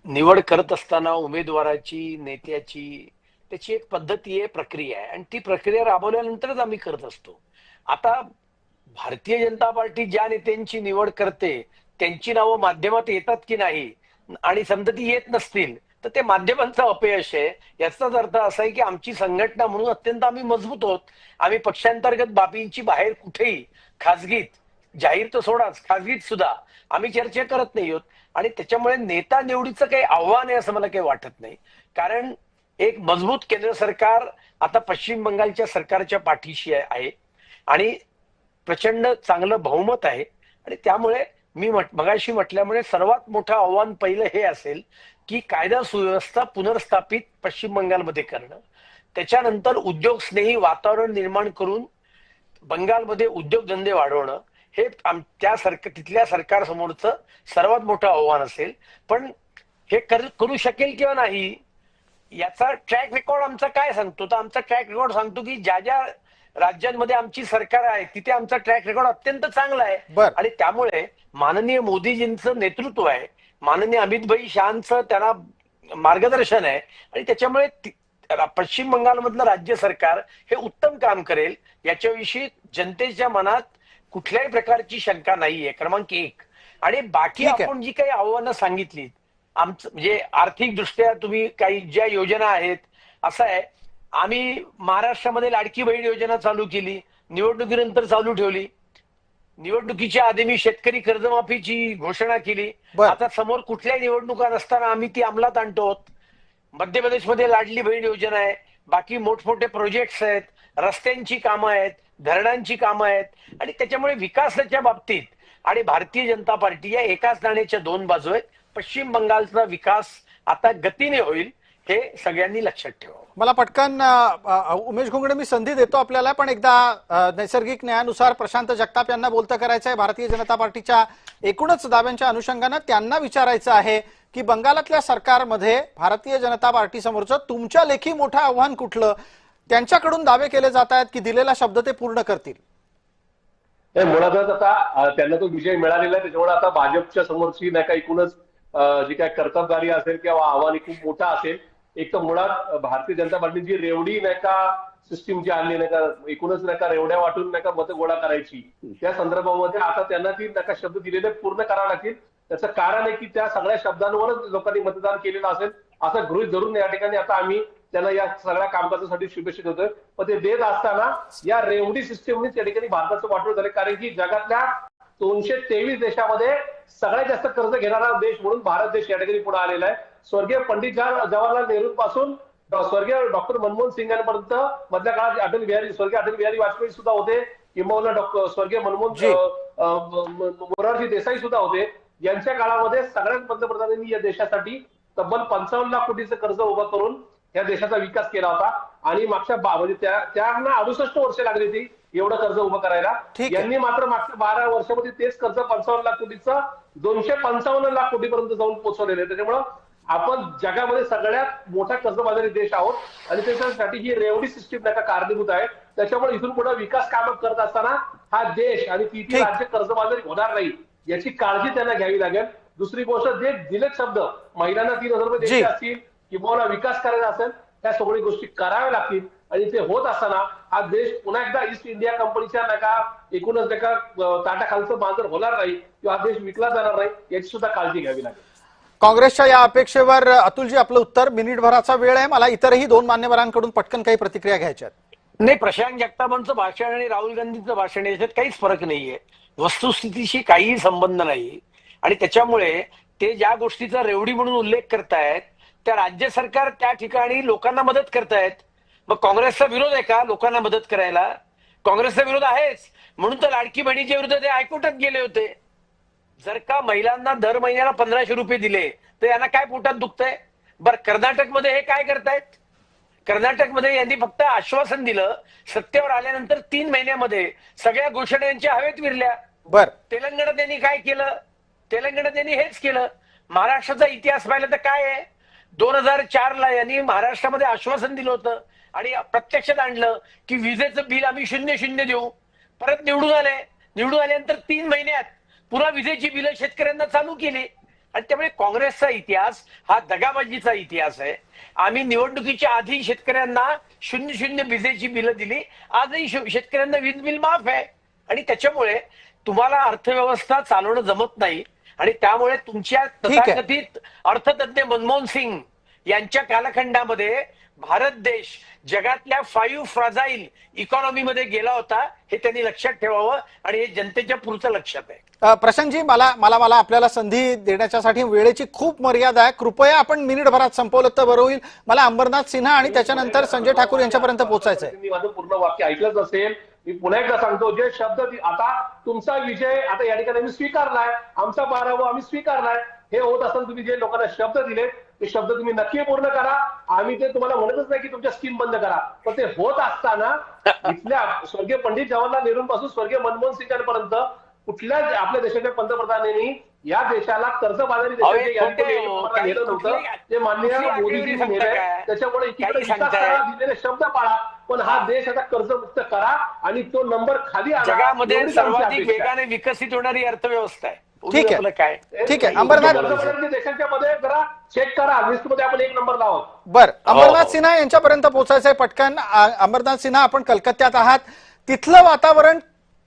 निवड करत असताना उमेदवाराची, नेत्याची, त्याची एक पद्धती आहे, प्रक्रिया आहे आणि ती प्रक्रिया राबवल्यानंतरच आम्ही करत असतो. आता भारतीय जनता पार्टी ज्या नेत्यांची निवड करते त्यांची नावं माध्यमात येतात की नाही आणि समजा ती येत नसतील तर ते माध्यमांचं अपयश आहे. याचाच अर्थ असा आहे की आमची संघटना म्हणून अत्यंत आम्ही मजबूत आहोत. आम्ही पक्षांतर्गत बाबींची बाहेर कुठेही खासगीत, जाहीर तर सोडाच, खासगीत सुद्धा आम्ही चर्चा करत नाही आहोत आणि त्याच्यामुळे नेता निवडीचं काही आव्हान आहे असं मला काही वाटत नाही. कारण एक मजबूत केंद्र सरकार आता पश्चिम बंगालच्या सरकारच्या पाठीशी आहे आणि प्रचंड चांगलं बहुमत आहे आणि त्यामुळे मी मगाशी म्हटल्यामुळे सर्वात मोठं आव्हान पहिलं हे असेल की कायदा सुव्यवस्था पुनर्स्थापित पश्चिम बंगालमध्ये करणं, त्याच्यानंतर उद्योग स्नेही वातावरण निर्माण करून बंगालमध्ये उद्योगधंदे वाढवणं हे तिथल्या सरकारसमोरचं सर्वात मोठं आव्हान असेल. पण हे करू शकेल किंवा नाही याचा ट्रॅक रेकॉर्ड आमचा काय सांगतो? तर आमचा ट्रॅक रेकॉर्ड सांगतो की ज्या ज्या राज्यांमध्ये आमची सरकार आहे तिथे आमचा ट्रॅक रेकॉर्ड अत्यंत चांगला आहे आणि त्यामुळे माननीय मोदीजींचं नेतृत्व आहे, माननीय अमित भाई शहांचं त्यांना मार्गदर्शन आहे आणि त्याच्यामुळे पश्चिम बंगालमधलं राज्य सरकार हे उत्तम काम करेल याच्याविषयी जनतेच्या मनात कुठल्याही प्रकारची शंका नाहीये. क्रमांक 1. आणि बाकी आपण जी काही आव्हानं सांगितली आमचं म्हणजे आर्थिक दृष्ट्या तुम्ही काही ज्या योजना आहेत, असं आहे आम्ही महाराष्ट्रामध्ये लाडकी बहीण योजना चालू केली, निवडणुकीनंतर चालू ठेवली. निवडणुकीच्या आधी मी शेतकरी कर्जमाफीची घोषणा केली. आता समोर कुठल्याही निवडणुका नसताना आम्ही ती अंमलात आणतो. मध्य प्रदेशमध्ये लाडली बहीण योजना आहे, बाकी मोठमोठे प्रोजेक्ट्स आहेत, रस्त्यांची कामं आहेत, धरणांची कामं आहेत आणि त्याच्यामुळे विकासाच्या बाबतीत आणि भारतीय जनता पार्टी या एकाच नाण्याच्या दोन बाजू आहेत. पश्चिम बंगालचा विकास आता गतीने होईल हे सगळ्यांनी लक्षात ठेवावं. मला पटकन उमेश घोंगडे मी संधी देतो आपल्याला, पण एकदा नैसर्गिक न्यायानुसार प्रशांत जगताप यांना बोलतं करायचं आहे. भारतीय जनता पार्टीच्या एकूणच दाव्यांच्या अनुषंगानं त्यांना विचारायचं आहे की बंगालातल्या सरकारमध्ये भारतीय जनता पार्टी समोरचं तुमच्या लेखी मोठं आव्हान कुठलं? त्यांच्याकडून दावे केले जात आहेत की दिलेला शब्द ते पूर्ण करतील. मुळातच आता त्यांना तो विजय मिळालेला आहे, त्याच्यामुळे आता भाजपच्या समोरची नाही का एकूणच जी काय कर्तबगारी असेल किंवा आव्हान खूप मोठा असेल. एक तर मुळात भारतीय जनता पार्टीची जी रेवडी नाही का सिस्टीम जी आणली नाही का, एकूणच नाही का रेवड्या वाटून नाही का मतं गोळा करायची, त्या संदर्भामध्ये आता त्यांना ती नाही का शब्द दिलेले पूर्ण करावे लागतील. त्याचं कारण आहे की त्या सगळ्या शब्दांवरच लोकांनी मतदान केलेलं असेल असं गृहीत धरून या ठिकाणी आता आम्ही त्यांना या सगळ्या कामकाजासाठी शुभेच्छा देतोय. पण ते देत असताना या रेवडी सिस्टीमने त्या ठिकाणी भारताचं वाटोळ झालं. कारण की जगातल्या 223 देशामध्ये सगळ्यात जास्त कर्ज घेणारा देश म्हणून भारत देश या ठिकाणी पुढे आलेला आहे. स्वर्गीय पंडित जवाहरलाल नेहरू पासून स्वर्गीय डॉक्टर मनमोहन सिंग यांपर्यंत मधल्या काळात स्वर्गीय अटल बिहारी वाजपेयी सुद्धा होते, किंवा स्वर्गीय मोरारजी देसाई सुद्धा होते. यांच्या काळामध्ये सगळ्याच पंतप्रधानांनी या देशासाठी तब्बल 55 लाख कोटीचं कर्ज उभं करून या देशाचा विकास केला होता आणि मागच्या म्हणजे त्यांना 68 वर्ष लागली होती एवढं कर्ज उभं करायला. यांनी मात्र मागच्या 12 वर्षामध्ये तेच कर्ज 55 लाख कोटीचं 255 लाख कोटीपर्यंत जाऊन पोहोचवलेलं आहे. त्याच्यामुळं आपण जगामध्ये सगळ्यात मोठा कर्जबाजारी देश आहोत आणि त्याच्यासाठी ही रेवडी सिस्टीम नाही का कारणीभूत आहे. त्याच्यामुळे इथून पुढे विकास कामं करत असताना हा देश आणि किती राज्य कर्जबाजारी होणार नाही याची काळजी त्यांना घ्यावी लागेल. दुसरी गोष्ट, जे दिले शब्द महिलांना 3,000 रुपये द्यायचे असतील किंवा विकास करायचा असेल त्या सगळ्या गोष्टी कराव्या लागतील आणि ते होत असताना हा देश पुन्हा एकदा ईस्ट इंडिया कंपनीच्या नका एकूणच नका ताटाखालचं बांधर होणार नाही किंवा हा देश विकला जाणार नाही याची सुद्धा काळजी घ्यावी लागेल. काँग्रेसच्या या अपेक्षेवर अतुलजी आपलं उत्तर, मिनिटभराचा वेळ आहे. मला इतरही 2 मान्यवरांकडून पटकन काही प्रतिक्रिया घ्यायच्या आहेत. नाही, प्रशांत जगतापांचं भाषण आणि राहुल गांधींचं भाषण याच्यात काहीच फरक नाहीये, वस्तुस्थितीशी काहीही संबंध नाही आणि त्याच्यामुळे ते ज्या गोष्टीचा रेवडी म्हणून उल्लेख करतायत त्या राज्य सरकार त्या ठिकाणी लोकांना मदत करतायत. मग काँग्रेसचा विरोध आहे का लोकांना मदत करायला? काँग्रेसचा विरोध आहेच म्हणून तर लाडकी बहिणीच्या विरुद्ध ते हायकोर्टात गेले होते. जर का महिलांना दर महिन्याला 1,500 रुपये दिले तर यांना काय पोटात दुखतंय? बरं, कर्नाटकमध्ये हे काय करतायत? कर्नाटकमध्ये यांनी फक्त आश्वासन दिलं, सत्तेवर आल्यानंतर 3 महिन्यामध्ये सगळ्या घोषणा यांच्या हवेत विरल्या. बर तेलंगणात त्यांनी काय केलं? तेलंगणात त्यांनी हेच केलं. महाराष्ट्राचा इतिहास पाहिला तर काय आहे, 2004ला यांनी महाराष्ट्रामध्ये आश्वासन दिलं होतं आणि प्रत्यक्षात आणलं की विजेचं बिल आम्ही 0 देऊ. परत निवडून आल्यानंतर 3 महिन्यात पुन्हा विजेची बिलं शेतकऱ्यांना चालू केली. आणि त्यामुळे काँग्रेसचा इतिहास हा दगाबाजीचा इतिहास आहे. आम्ही निवडणुकीच्या आधी शेतकऱ्यांना 0 विजेची बिलं दिली, आजही शेतकऱ्यांना वीज बिल माफ आहे. आणि त्याच्यामुळे तुम्हाला अर्थव्यवस्था चालवणं जमत नाही. आणि त्यामुळे तुमच्या ठीक आहे. तथाकथित अर्थतज्ञ मनमोहन सिंग यांच्या कालखंडामध्ये भारत देश जगातल्या 5 फ्राजाईल इकॉनॉमीमध्ये गेला होता, हे त्यांनी लक्षात ठेवावं. आणि हे जनतेच्या पुढचं लक्षात आहे. प्रशांतजी, मला आपल्याला संधी देण्याच्यासाठी वेळेची खूप मर्यादा आहे. कृपया आपण मिनिटभरात संपवलं तर बरं होईल. मला अंबरनाथ सिन्हा आणि त्याच्यानंतर संजय ठाकूर यांच्यापर्यंत पोहोचायचंय. मी माझं पूर्ण वाक्य ऐकलंच असेल. मी पुन्हा एकदा सांगतो, जे शब्द आता तुमचा विजय आता या ठिकाणी आम्ही स्वीकारलाय, आमचा पराभव आम्ही स्वीकारलाय. हे होत असेल, तुम्ही जे लोकांना शब्द दिले ते शब्द तुम्ही नक्की पूर्ण करा. आम्ही ते तुम्हाला म्हणतच नाही की तुमच्या स्कीम बंद करा, पण ते होत असताना इथल्या स्वर्गीय पंडित जवाहरलाल नेहरूंपासून स्वर्गीय मनमोहन सिंगांपर्यंत कुठल्याच आपल्या देशाच्या पंतप्रधानांनी या देशाला कर्जबाजारी नेलं नव्हतं. ते माननीय मोदीजी नेले, त्याच्यामुळे एकीकडे दिलेले शब्द पाळा, पण हा देश आता कर्जमुक्त करा आणि तो नंबर खाली आला. जगामध्ये सर्वाधिक वेगाने विकसित होणारी अर्थव्यवस्था आहे. ठीक आहे, काय ठीक आहे. अंबरनाथ देशाच्या मध्ये जरा चेक करा, लिस्ट मध्ये आपण 1 नंबर लावू. बर, अंबरनाथ सिन्हा यांच्यापर्यंत पोहोचायचंय पटकन. अंबरनाथ सिन्हा, आपण कलकत्त्यात आहात. तिथलं वातावरण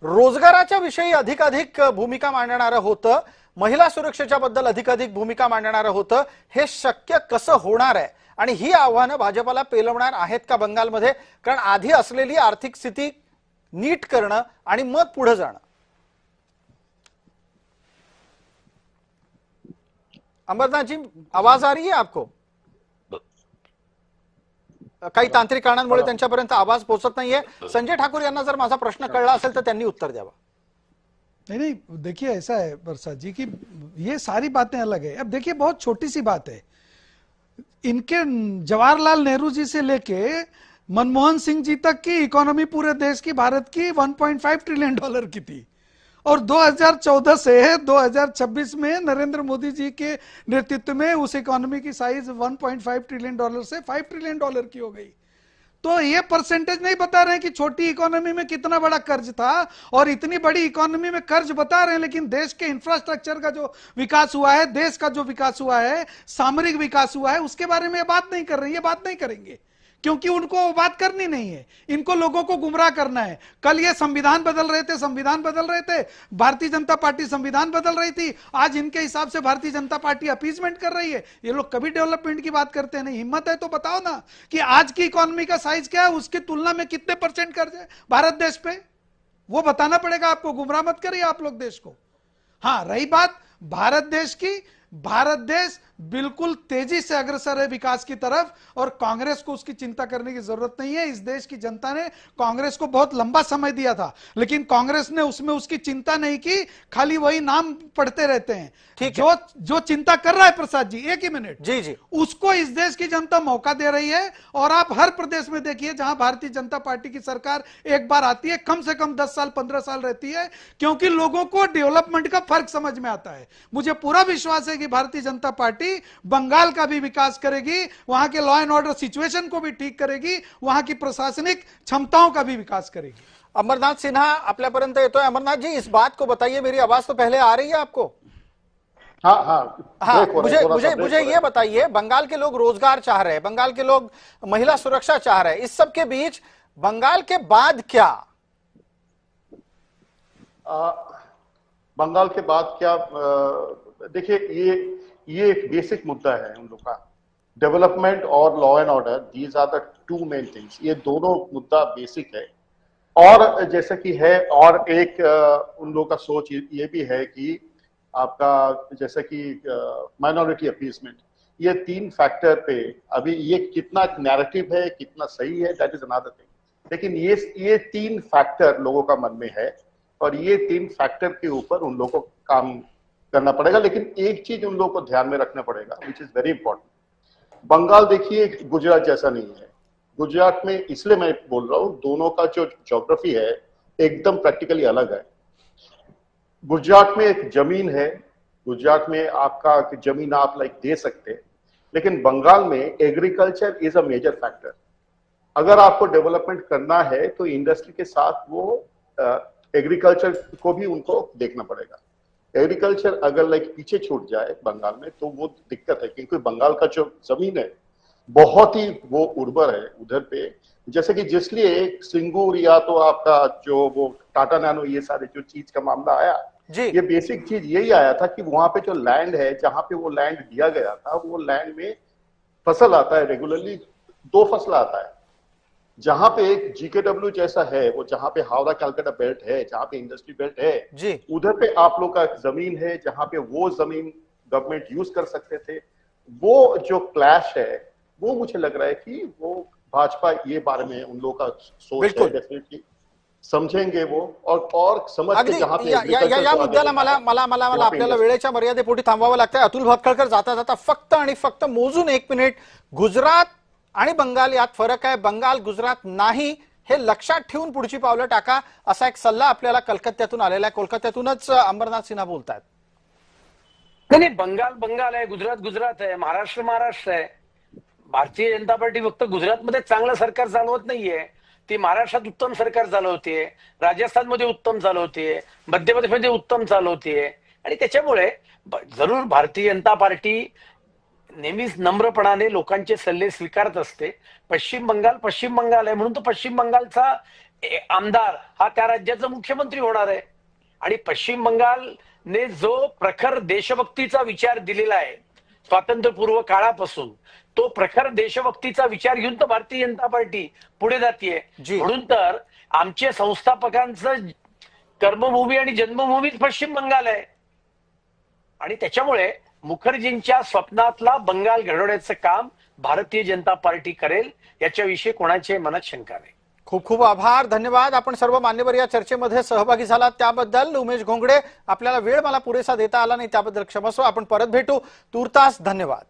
रोजगाराच्या विषयी अधिकाधिक भूमिका मांडणारं होतं, महिला सुरक्षेच्या बद्दल अधिकाधिक भूमिका मांडणारं होतं. हे शक्य कसं होणार आहे आणि ही आव्हानं भाजपला पेलवणार आहेत का बंगालमध्ये? कारण आधी असलेली आर्थिक स्थिती नीट करणं आणि मग पुढे जाणं. अंबरनाथ जी, आवाज आ रही है आपको? काही तांत्रिक कारणांमुळे त्यांच्यापर्यंत आवाज पोहोचत नाहीये. संजय ठाकूर यांना जर माझा प्रश्न कळला असेल तर त्यांनी उत्तर द्यावं. नहीं, देखिए ऐसा है प्रसाद जी कि ये सारी बातें अलग है. अब देखिए बहुत छोटी सी बात है, इनके जवाहरलाल नेहरू जी से लेके मनमोहन सिंह जी तक की इकोनॉमी पूरे देश की भारत की 1.5 ट्रिलियन डॉलर की थी, और 2014 से 2026 में नरेंद्र मोदी जी के नेतृत्व में उस इकोनॉमी की साइज 1.5 ट्रिलियन डॉलर से 5 ट्रिलियन डॉलर की हो गई. तो ये परसेंटेज नहीं बता रहे हैं कि छोटी इकोनॉमी में कितना बड़ा कर्ज था और इतनी बड़ी इकोनॉमी में कर्ज बता रहे हैं, लेकिन देश के इंफ्रास्ट्रक्चर का जो विकास हुआ है, देश का जो विकास हुआ है, सामरिक विकास हुआ है, उसके बारे में बात नहीं कर रहे हैं. ये बात नहीं करेंगे क्योंकि उनको बात करनी नहीं है. इनको लोगों को गुमराह करना है. कल ये संविधान बदल रहे थे, भारतीय जनता पार्टी संविधान बदल रही थी. आज इनके हिसाब से भारतीय जनता पार्टी अपीजमेंट कर रही है. ये लोग कभी डेवलपमेंट की बात करते नहीं. हिम्मत है तो बताओ ना कि आज की इकोनॉमी का साइज क्या है, उसकी तुलना में कितने % कर्ज है भारत देश पे, वो बताना पड़ेगा आपको. गुमराह मत करिए आप लोग देश को. हाँ, रही बात भारत देश की, भारत देश बिल्कुल तेजी से अग्रसर है विकास की तरफ, और कांग्रेस को उसकी चिंता करने की जरूरत नहीं है. इस देश की जनता ने कांग्रेस को बहुत लंबा समय दिया था, लेकिन कांग्रेस ने उसमें उसकी चिंता नहीं की, खाली वही नाम पढ़ते रहते हैं. जो चिंता कर रहा है प्रसाद जी, एक ही मिनट जी, उसको इस देश की जनता मौका दे रही है. और आप हर प्रदेश में देखिए जहां भारतीय जनता पार्टी की सरकार एक बार आती है, कम से कम 10 साल 15 साल रहती है, क्योंकि लोगों को डेवलपमेंट का फर्क समझ में आता है. मुझे पूरा विश्वास है कि भारतीय जनता पार्टी बंगाल का भी विकास करेगी, वहां के लॉ एंड ऑर्डर सिचुएशन को भी ठीक करेगी, वहां की प्रशासनिक क्षमताओं का भी विकास करेगी. अमरनाथ सिन्हा आपल्यापर्यंत येतोय. अमरनाथ जी, इस बात को बताइए, मेरी आवाज तो पहले आ रही है आपको? हाँ, मुझे ये बताइए, बंगाल के लोग रोजगार चाह रहे हैं, बंगाल के लोग महिला सुरक्षा चाह रहे हैं, इस सब के बीच बंगाल के बाद क्या? बंगाल के बाद क्या, देखिए ये एक बेसिक मुद्दा है उन लोग का. डेवलपमेंट और law and order, these are the 2 main things. ये दोनों मुद्दा बेसिक है. और जैसे कि है, और एक उन लोगों का सोच ये भी है कि आपका जैसे कि माइनॉरिटी अपीसमेंट, ये 3 फैक्टर पे अभी ये कितना नैरेटिव है, कितना सही है, दैट इज अनदर थिंग. लेकिन ये 3 फैक्टर लोगों का मन में है, और ये 3 फैक्टर के ऊपर उन लोगों को काम करना पड़ेगा. लेकिन एक चीज उन लोगों को ध्यान में रखना पड़ेगा, which is very important. Bengal देखिए गुजरात जैसा नहीं है. गुजरात में, इसलिए मैं बोल रहा हूँ, दोनों का जो ज्योग्राफी है एकदम प्रैक्टिकली अलग है। गुजरात में एक जमीन है, गुजरात में आपका जमीन आप दे सकते हैं, लेकिन बंगाल में agriculture is a major factor. अगर आपको डेवलपमेंट करना है तो इंडस्ट्री के साथ वो एग्रीकल्चर को भी उनको देखना पड़ेगा। एग्रीकल्चर अगर पीछे छूट जाए बंगाल में तो वो दिक्कत है, क्योंकि बंगाल का जो जमीन है बहुत ही वो उर्वर है उधर पे। जैसे कि जिसलिए सिंगूर या तो आपका जो वो टाटा नैनो, ये सारे जो चीज का मामला आया, ये बेसिक चीज यही आया था कि वहां पे जो लैंड है, जहां पे वो लैंड दिया गया था, वो लैंड में फसल आता है, रेगुलरली 2 फसल आता है। जहां पे एक GKW जैसा है, वो जहां पे हावड़ा कलकत्ता बेल्ट है, जहां पे इंडस्ट्री बेल्ट है, उधर पे आप लोग का जमीन है जहां पे वो जमीन गवर्नमेंट यूज कर सकते थे। वो जो क्लैश है वो मुझे लग रहा है कि वो भाजपा ये बारे में उन लोगों का सोच है, डेफिनेटली समजेंगे वो और समझ के जहां पे या मुद्द्याला मला आपल्याला वेळेच्या मर्यादेपोटी थांबवावं लागतंय। अतुल भातखळकर जाता जाता फक्त आणि फक्त मोजून 1 मिनिट, गुजरात आणि बंगाल यात फरक आहे, बंगाल गुजरात नाही, हे लक्षात ठेवून पुढची पावलं टाका, असा एक सल्ला आपल्याला कलकत्त्यातून आलेला आहे। कोलकात्यातूनच अंबरनाथ सिन्हा बोलतायत। नाही, बंगाल बंगाल आहे, गुजरात गुजरात आहे, महाराष्ट्र महाराष्ट्र आहे। भारतीय जनता पार्टी फक्त गुजरातमध्ये चांगलं सरकार चालवत नाहीये, ती महाराष्ट्रात उत्तम सरकार चालवते, राजस्थानमध्ये उत्तम चालवते, मध्य प्रदेशमध्ये उत्तम चालवते, आणि त्याच्यामुळे जरूर भारतीय जनता पार्टी नेहमीच नम्रपणाने लोकांचे सल्ले स्वीकारत असते। पश्चिम बंगाल आहे म्हणून तो पश्चिम बंगालचा आमदार हा त्या राज्याचा मुख्यमंत्री होणार आहे, आणि पश्चिम बंगालने जो प्रखर देशभक्तीचा विचार दिलेला आहे स्वातंत्र्यपूर्व काळापासून, तो प्रखर देशभक्तीचा विचार घेऊन तर भारतीय जनता पार्टी पुढे जातीये। म्हणून तर आमचे संस्थापकांचं कर्मभूमी आणि जन्मभूमीच पश्चिम बंगाल आहे, आणि त्याच्यामुळे मुखर्जींच्या स्वप्नातला बंगाल घडवण्याचं काम भारतीय जनता पार्टी करेल, याच्याविषयी कोणाच्याही मनात शंका नाही। खूप खूप आभार, धन्यवाद। आपण सर्व मान्यवर या चर्चेमध्ये सहभागी झालात त्याबद्दल। उमेश घोंगडे, आपल्याला वेळ मला पुरेसा देता आला नाही त्याबद्दल क्षमस्व। आपण परत भेटू, तूर्तास धन्यवाद।